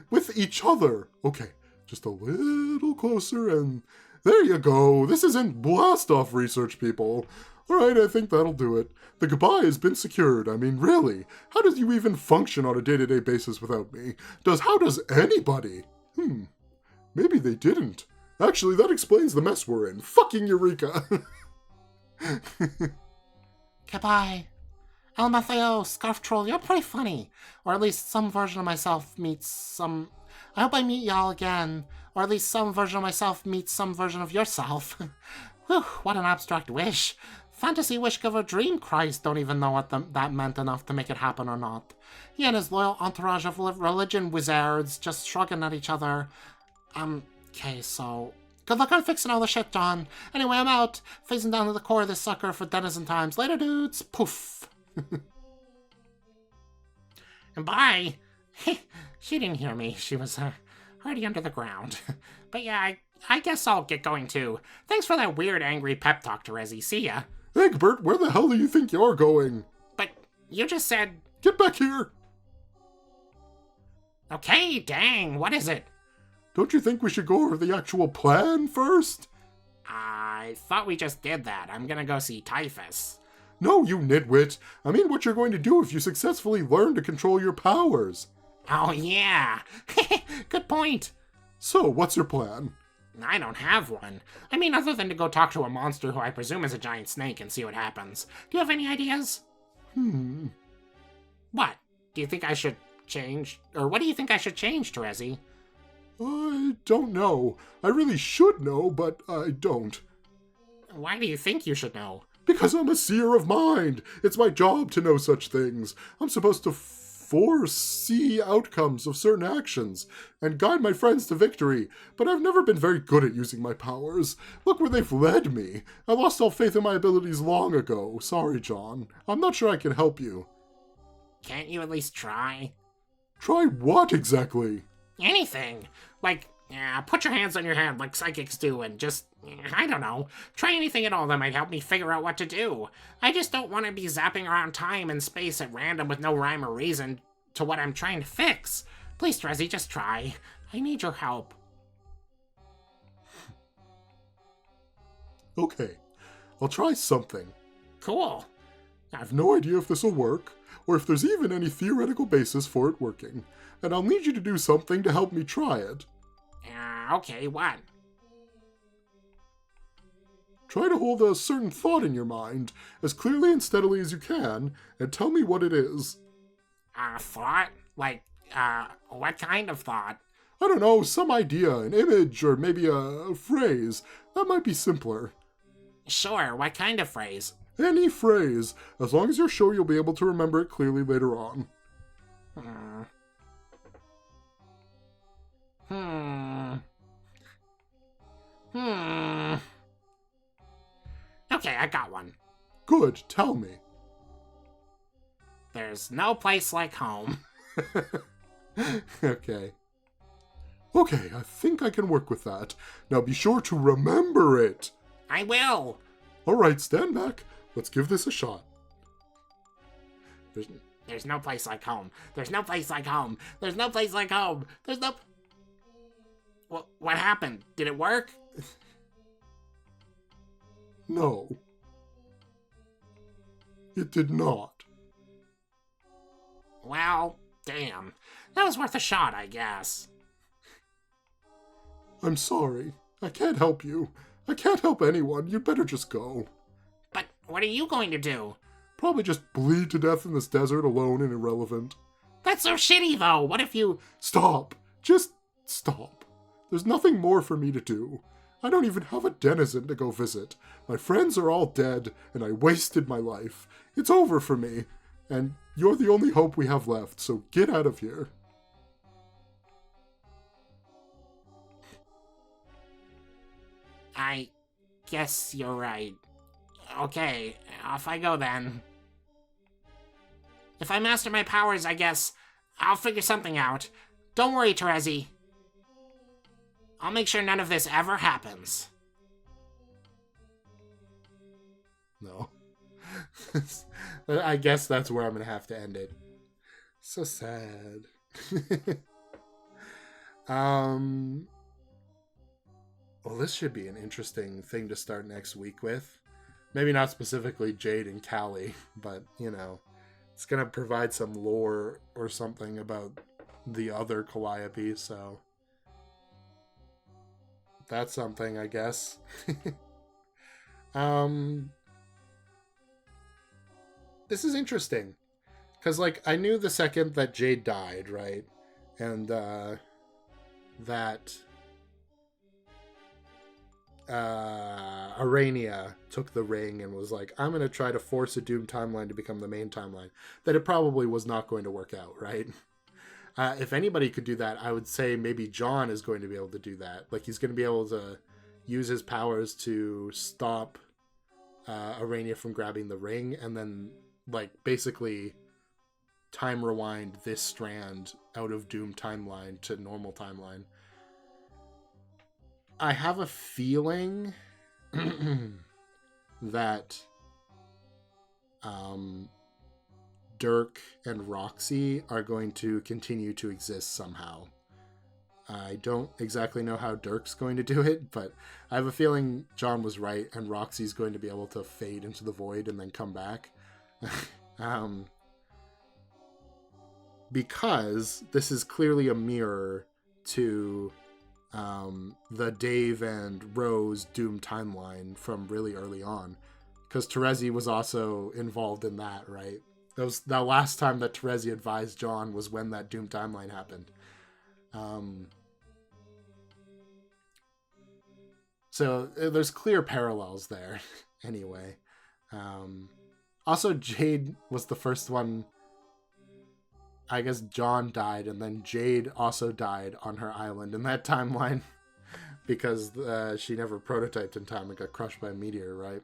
with each other. Okay, just a little closer and... there you go. This isn't blast-off research, people. Alright, I think that'll do it. The goodbye has been secured. I mean, really, how does you even function on a day-to-day basis without me? How does anybody? Maybe they didn't. Actually, that explains the mess we're in. Fucking Eureka! Goodbye. LMFAO, Scarf Troll, you're pretty funny. Or at least some version of myself meets some... I hope I meet y'all again. Or at least some version of myself meets some version of yourself. Whew, what an abstract wish. Fantasy wish giver Dream Christ don't even know what that meant enough to make it happen or not. He and his loyal entourage of religion wizards just shrugging at each other. Okay, so... Good luck on fixing all the shit, John. Anyway, I'm out. Phasing down to the core of this sucker for denizen times. Later, dudes. Poof. And bye. She didn't hear me. She was already under the ground. But yeah, I guess I'll get going too. Thanks for that weird, angry pep talk, Terezi. See ya. Egbert, where the hell do you think you're going? But you just said... Get back here! Okay, dang, what is it? Don't you think we should go over the actual plan first? I thought we just did that. I'm gonna go see Typhus. No, you nitwit. I mean what you're going to do if you successfully learn to control your powers. Oh, yeah. Good point. So, what's your plan? I don't have one. I mean, other than to go talk to a monster who I presume is a giant snake and see what happens. Do you have any ideas? What? Do you think I should change? Or what do you think I should change, Terezi? I don't know. I really should know, but I don't. Why do you think you should know? Because I'm a seer of mind. It's my job to know such things. I'm supposed to foresee outcomes of certain actions and guide my friends to victory, but I've never been very good at using my powers. Look where they've led me. I lost all faith in my abilities long ago. Sorry, John. I'm not sure I can help you. Can't you at least try? Try what exactly? Anything. Like, put your hands on your head like psychics do and just, I don't know, try anything at all that might help me figure out what to do. I just don't want to be zapping around time and space at random with no rhyme or reason to what I'm trying to fix. Please, Terezi, just try. I need your help. Okay, I'll try something. Cool. I have no idea if this will work, or if there's even any theoretical basis for it working, and I'll need you to do something to help me try it. Okay, what? Try to hold a certain thought in your mind, as clearly and steadily as you can, and tell me what it is. Thought? Like, what kind of thought? I don't know, some idea, an image, or maybe a phrase. That might be simpler. Sure, what kind of phrase? Any phrase, as long as you're sure you'll be able to remember it clearly later on. Okay, I got one. Good, tell me. There's no place like home. Okay. Okay, I think I can work with that. Now be sure to remember it. I will. Alright, stand back. Let's give this a shot. There's no place like home. There's no place like home. There's no place like home. There's no... What happened? Did it work? No. It did not. Well, damn. That was worth a shot, I guess. I'm sorry. I can't help you. I can't help anyone. You'd better just go. But what are you going to do? Probably just bleed to death in this desert alone and irrelevant. That's so shitty, though. What if you... Stop. Just stop. There's nothing more for me to do. I don't even have a denizen to go visit. My friends are all dead, and I wasted my life. It's over for me, and you're the only hope we have left, so get out of here. I guess you're right. Okay, off I go then. If I master my powers, I guess I'll figure something out. Don't worry, Terezi. I'll make sure none of this ever happens. No. I guess that's where I'm going to have to end it. So sad. Well, this should be an interesting thing to start next week with. Maybe not specifically Jade and Callie, but, you know, it's going to provide some lore or something about the other Calliope, so that's something, I guess. this is interesting. Because, like, I knew the second that Jade died, right? And, that Arania took the ring and was like, I'm going to try to force a Doom timeline to become the main timeline, that it probably was not going to work out, right? If anybody could do that, I would say maybe John is going to be able to do that. Like, he's going to be able to use his powers to stop Arania from grabbing the ring, and then, like, basically time rewind this strand out of Doom timeline to normal timeline. I have a feeling that Dirk and Roxy are going to continue to exist somehow. I don't exactly know how Dirk's going to do it, but I have a feeling John was right and Roxy's going to be able to fade into the void and then come back. Because this is clearly a mirror to the Dave and Rose Doom timeline from really early on. Because Terezi was also involved in that, right? The last time that Terezi advised John was when that Doom timeline happened. So there's clear parallels there, anyway. Also, Jade was the first one. I guess John died, and then Jade also died on her island in that timeline because she never prototyped in time and got crushed by a meteor, right?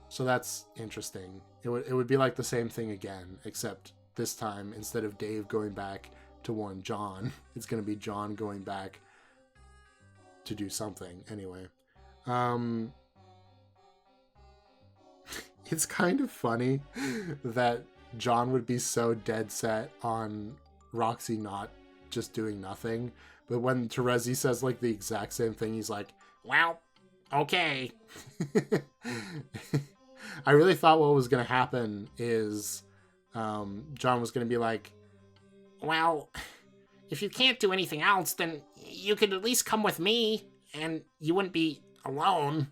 So that's interesting. It would be like the same thing again, except this time, instead of Dave going back to warn John, it's going to be John going back to do something. Anyway. It's kind of funny that John would be so dead set on Roxy not just doing nothing, but when Terezi says like the exact same thing, he's like, Well, okay. I really thought what was going to happen is John was going to be like, Well, if you can't do anything else, then you could at least come with me, and you wouldn't be alone.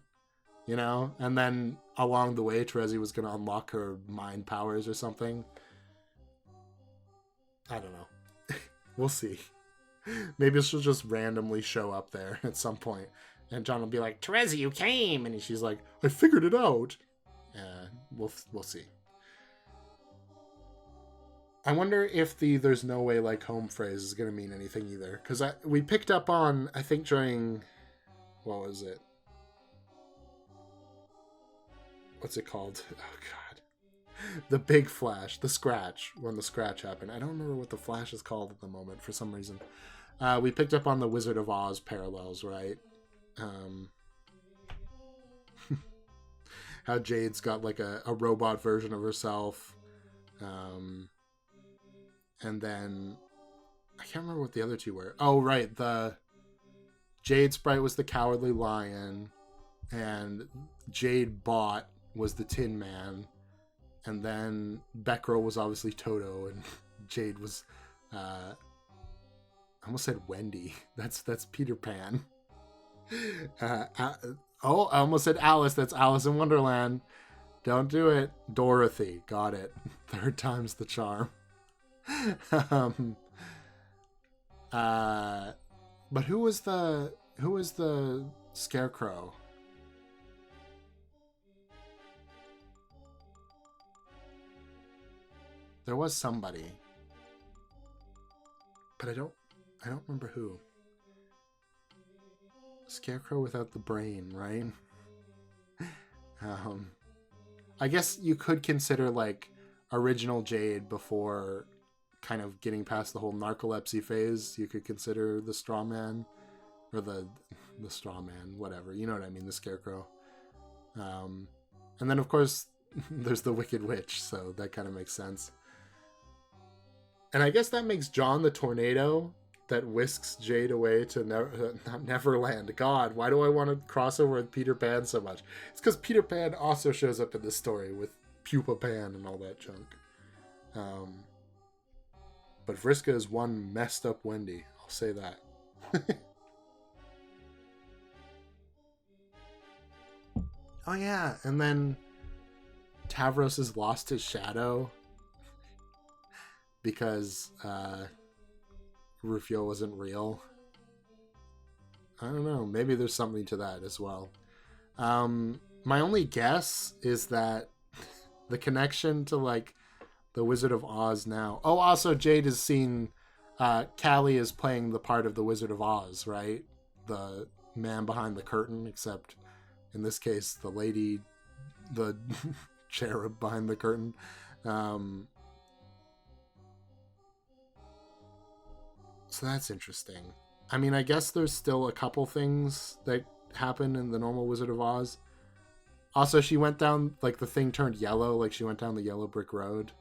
You know? And then along the way, Terezi was going to unlock her mind powers or something. I don't know. We'll see. Maybe she'll just randomly show up there at some point, and John will be like, Terezi, you came! and she's like, I figured it out. We'll see. I wonder if the "there's no way like home" phrase is going to mean anything either. Because we picked up on, I think during, what was it? What's it called? Oh, God. The big flash, the scratch, when the scratch happened. I don't remember what the flash is called at the moment for some reason. We picked up on the Wizard of Oz parallels, right? How Jade's got like a robot version of herself. And then I can't remember what the other two were. Oh, right. The Jade sprite was the Cowardly Lion, and Jade Bot was the Tin Man, and then Becro was obviously Toto, and Jade was I almost said Wendy. That's Peter Pan. I almost said Alice. That's Alice in Wonderland. Don't do it. Dorothy. Got it. Third time's the charm. But who was the Scarecrow? There was somebody, but I don't remember who. Scarecrow without the brain, right? I guess you could consider like original Jade before kind of getting past the whole narcolepsy phase. You could consider the Straw Man, or the Straw Man, whatever. You know what I mean, the Scarecrow. And then of course there's the Wicked Witch, so that kind of makes sense. And I guess that makes John the tornado that whisks Jade away to not Neverland. God, why do I want to cross over with Peter Pan so much? It's because Peter Pan also shows up in this story with Pupa Pan and all that junk. But Vriska is one messed up Wendy. I'll say that. Oh yeah, and then Tavros has lost his shadow because Rufio wasn't real. I don't know. Maybe there's something to that as well. My only guess is that the connection to like the Wizard of Oz now. Oh, also Jade has seen Callie is playing the part of the Wizard of Oz, right? The man behind the curtain, except in this case, the lady, the cherub behind the curtain. So that's interesting. I mean, I guess there's still a couple things that happen in the normal Wizard of Oz. Also, she went down, like, the thing turned yellow, like she went down the yellow brick road.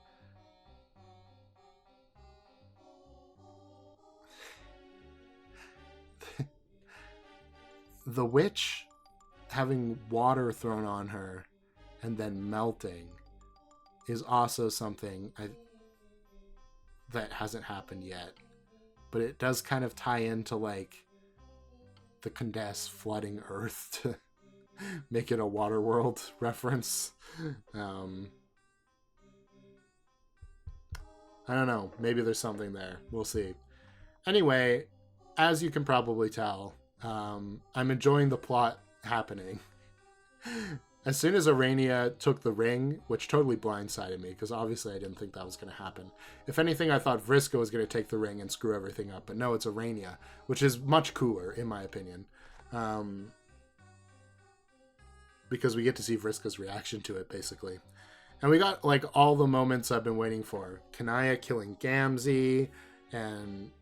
The witch having water thrown on her and then melting is also something that hasn't happened yet. But it does kind of tie into, like, the Condess flooding Earth to make it a Waterworld reference. I don't know. Maybe there's something there. We'll see. Anyway, as you can probably tell, I'm enjoying the plot happening. As soon as Arania took the ring, which totally blindsided me, because obviously I didn't think that was going to happen. If anything, I thought Vriska was going to take the ring and screw everything up, but no, it's Arania, which is much cooler, in my opinion. Because we get to see Vriska's reaction to it, basically. And we got, like, all the moments I've been waiting for. Kanaya killing Gamzee, and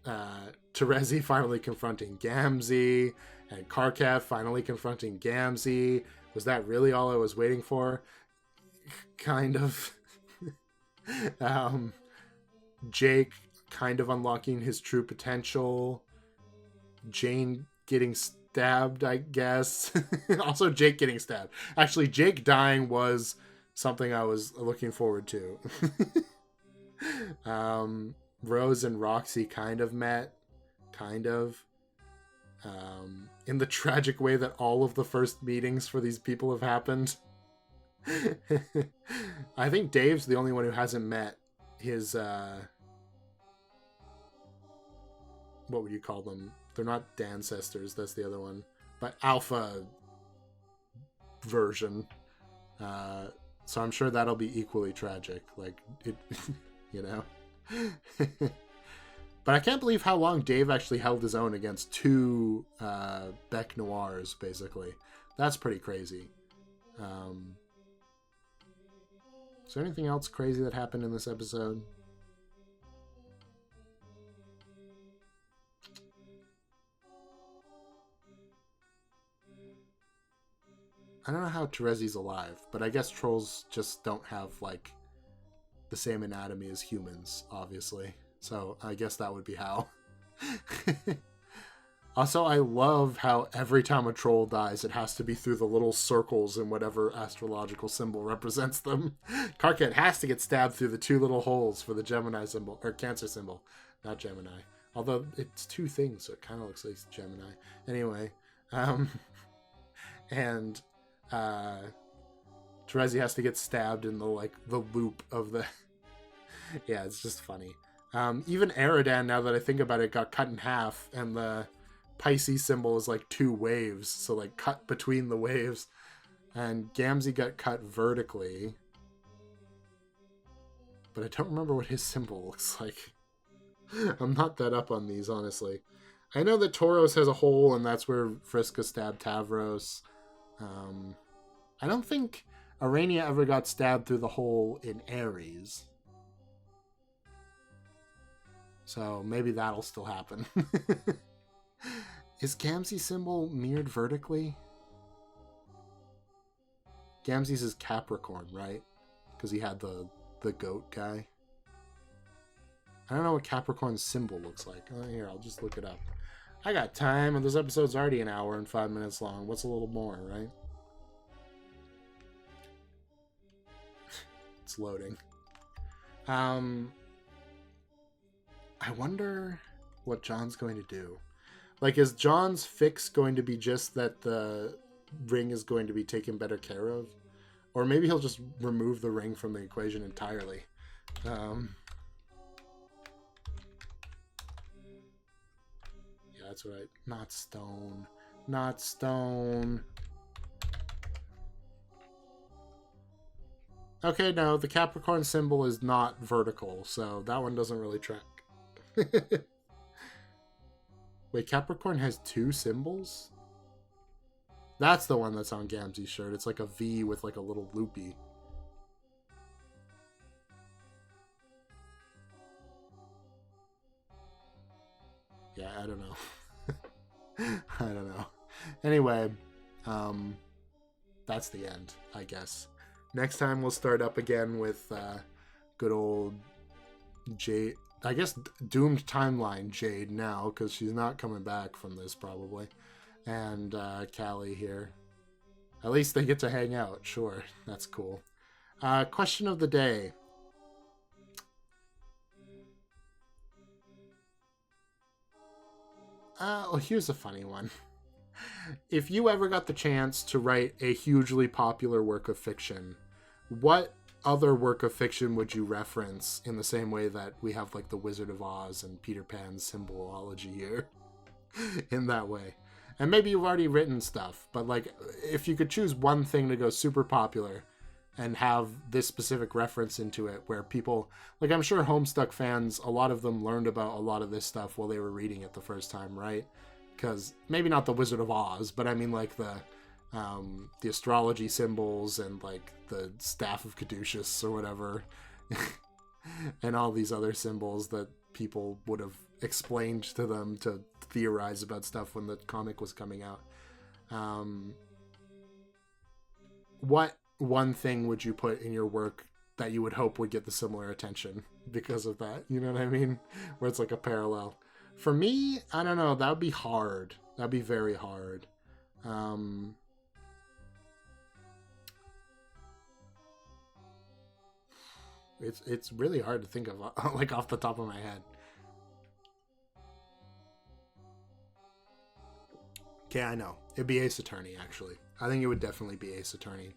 Terezi finally confronting Gamzee, and Karkath finally confronting Gamzee. Was that really all I was waiting for? Kind of. Jake kind of unlocking his true potential. Jane getting stabbed, I guess. Also, Jake getting stabbed. Actually, Jake dying was something I was looking forward to. Rose and Roxy kind of met. Kind of. In the tragic way that all of the first meetings for these people have happened. I think Dave's the only one who hasn't met his, what would you call them? They're not Dancestors, that's the other one. But Alpha version. So I'm sure that'll be equally tragic. Like, it, you know? But I can't believe how long Dave actually held his own against two Bec Noirs, basically. That's pretty crazy. Is there anything else crazy that happened in this episode? I don't know how Terezi's alive, but I guess trolls just don't have, like, the same anatomy as humans, obviously. So I guess that would be how. Also, I love how every time a troll dies, it has to be through the little circles in whatever astrological symbol represents them. Karkat has to get stabbed through the two little holes for the Gemini symbol, or Cancer symbol, not Gemini. Although it's two things, so it kind of looks like Gemini. Anyway, and Terezi has to get stabbed in the loop of the. Yeah, it's just funny. Even Eridan, now that I think about it, got cut in half, and the Pisces symbol is like two waves, so like cut between the waves. And Gamzee got cut vertically. But I don't remember what his symbol looks like. I'm not that up on these, honestly. I know that Tauros has a hole, and that's where Vriska stabbed Tavros. I don't think Arania ever got stabbed through the hole in Ares. So maybe that'll still happen. Is Gamzee's symbol mirrored vertically? Gamzee's is Capricorn, right? Because he had the goat guy. I don't know what Capricorn's symbol looks like. Oh, here, I'll just look it up. I got time, and this episode's already an hour and 5 minutes long. What's a little more, right? It's loading. I wonder what John's going to do. Like, is John's fix going to be just that the ring is going to be taken better care of? Or maybe he'll just remove the ring from the equation entirely. Yeah, that's right. Not stone. Not stone. Okay, no, the Capricorn symbol is not vertical, so that one doesn't really track. Wait, Capricorn has 2 symbols? That's the one that's on Gamzee's shirt. It's like a V with like a little loopy. Yeah, I don't know. I don't know. Anyway, that's the end, I guess. Next time we'll start up again with good old Jade. I guess doomed timeline Jade now, because she's not coming back from this probably. And Callie here. At least they get to hang out. Sure, that's cool. Question of the day. Well, here's a funny one. If you ever got the chance to write a hugely popular work of fiction, what other work of fiction would you reference in the same way that we have like the Wizard of Oz and Peter Pan's symbology here? In that way. And maybe you've already written stuff, but like if you could choose one thing to go super popular and have this specific reference into it where people, like I'm sure Homestuck fans, a lot of them learned about a lot of this stuff while they were reading it the first time, right? Because maybe not the Wizard of Oz, but I mean like the astrology symbols and like the Staff of Caduceus or whatever, and all these other symbols that people would have explained to them to theorize about stuff when the comic was coming out. What one thing would you put in your work that you would hope would get the similar attention because of that? You know what I mean? Where it's like a parallel. For me, I don't know. That would be hard. That'd be very hard. It's really hard to think of like off the top of my head. Okay, I know. It'd be Ace Attorney, actually. I think it would definitely be Ace Attorney.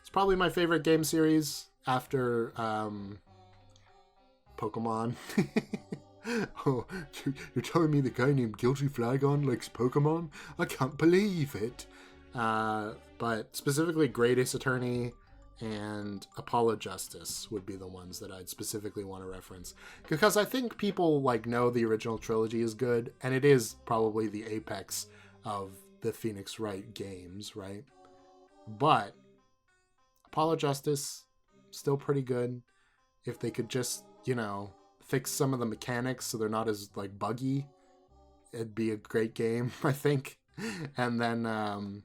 It's probably my favorite game series after Pokemon. Oh, you're telling me the guy named Guilty Flagon likes Pokemon? I can't believe it. But specifically Great Ace Attorney and Apollo Justice would be the ones that I'd specifically want to reference. Because I think people like know the original trilogy is good, and it is probably the apex of the Phoenix Wright games, right? But Apollo Justice, still pretty good. If they could just, you know, fix some of the mechanics so they're not as like buggy, it'd be a great game, I think. And then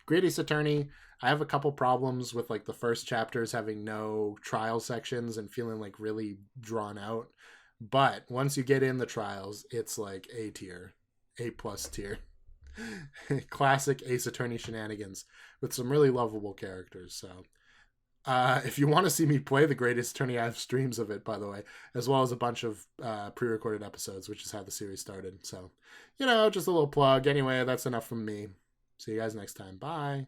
Great Ace Attorney, I have a couple problems with like the first chapters having no trial sections and feeling like really drawn out. But once you get in the trials, it's like A tier, A plus tier. Classic Ace Attorney shenanigans with some really lovable characters. So if you want to see me play the Great Ace Attorney, I have streams of it, by the way, as well as a bunch of pre-recorded episodes, which is how the series started. So, you know, just a little plug. Anyway, that's enough from me. See you guys next time. Bye.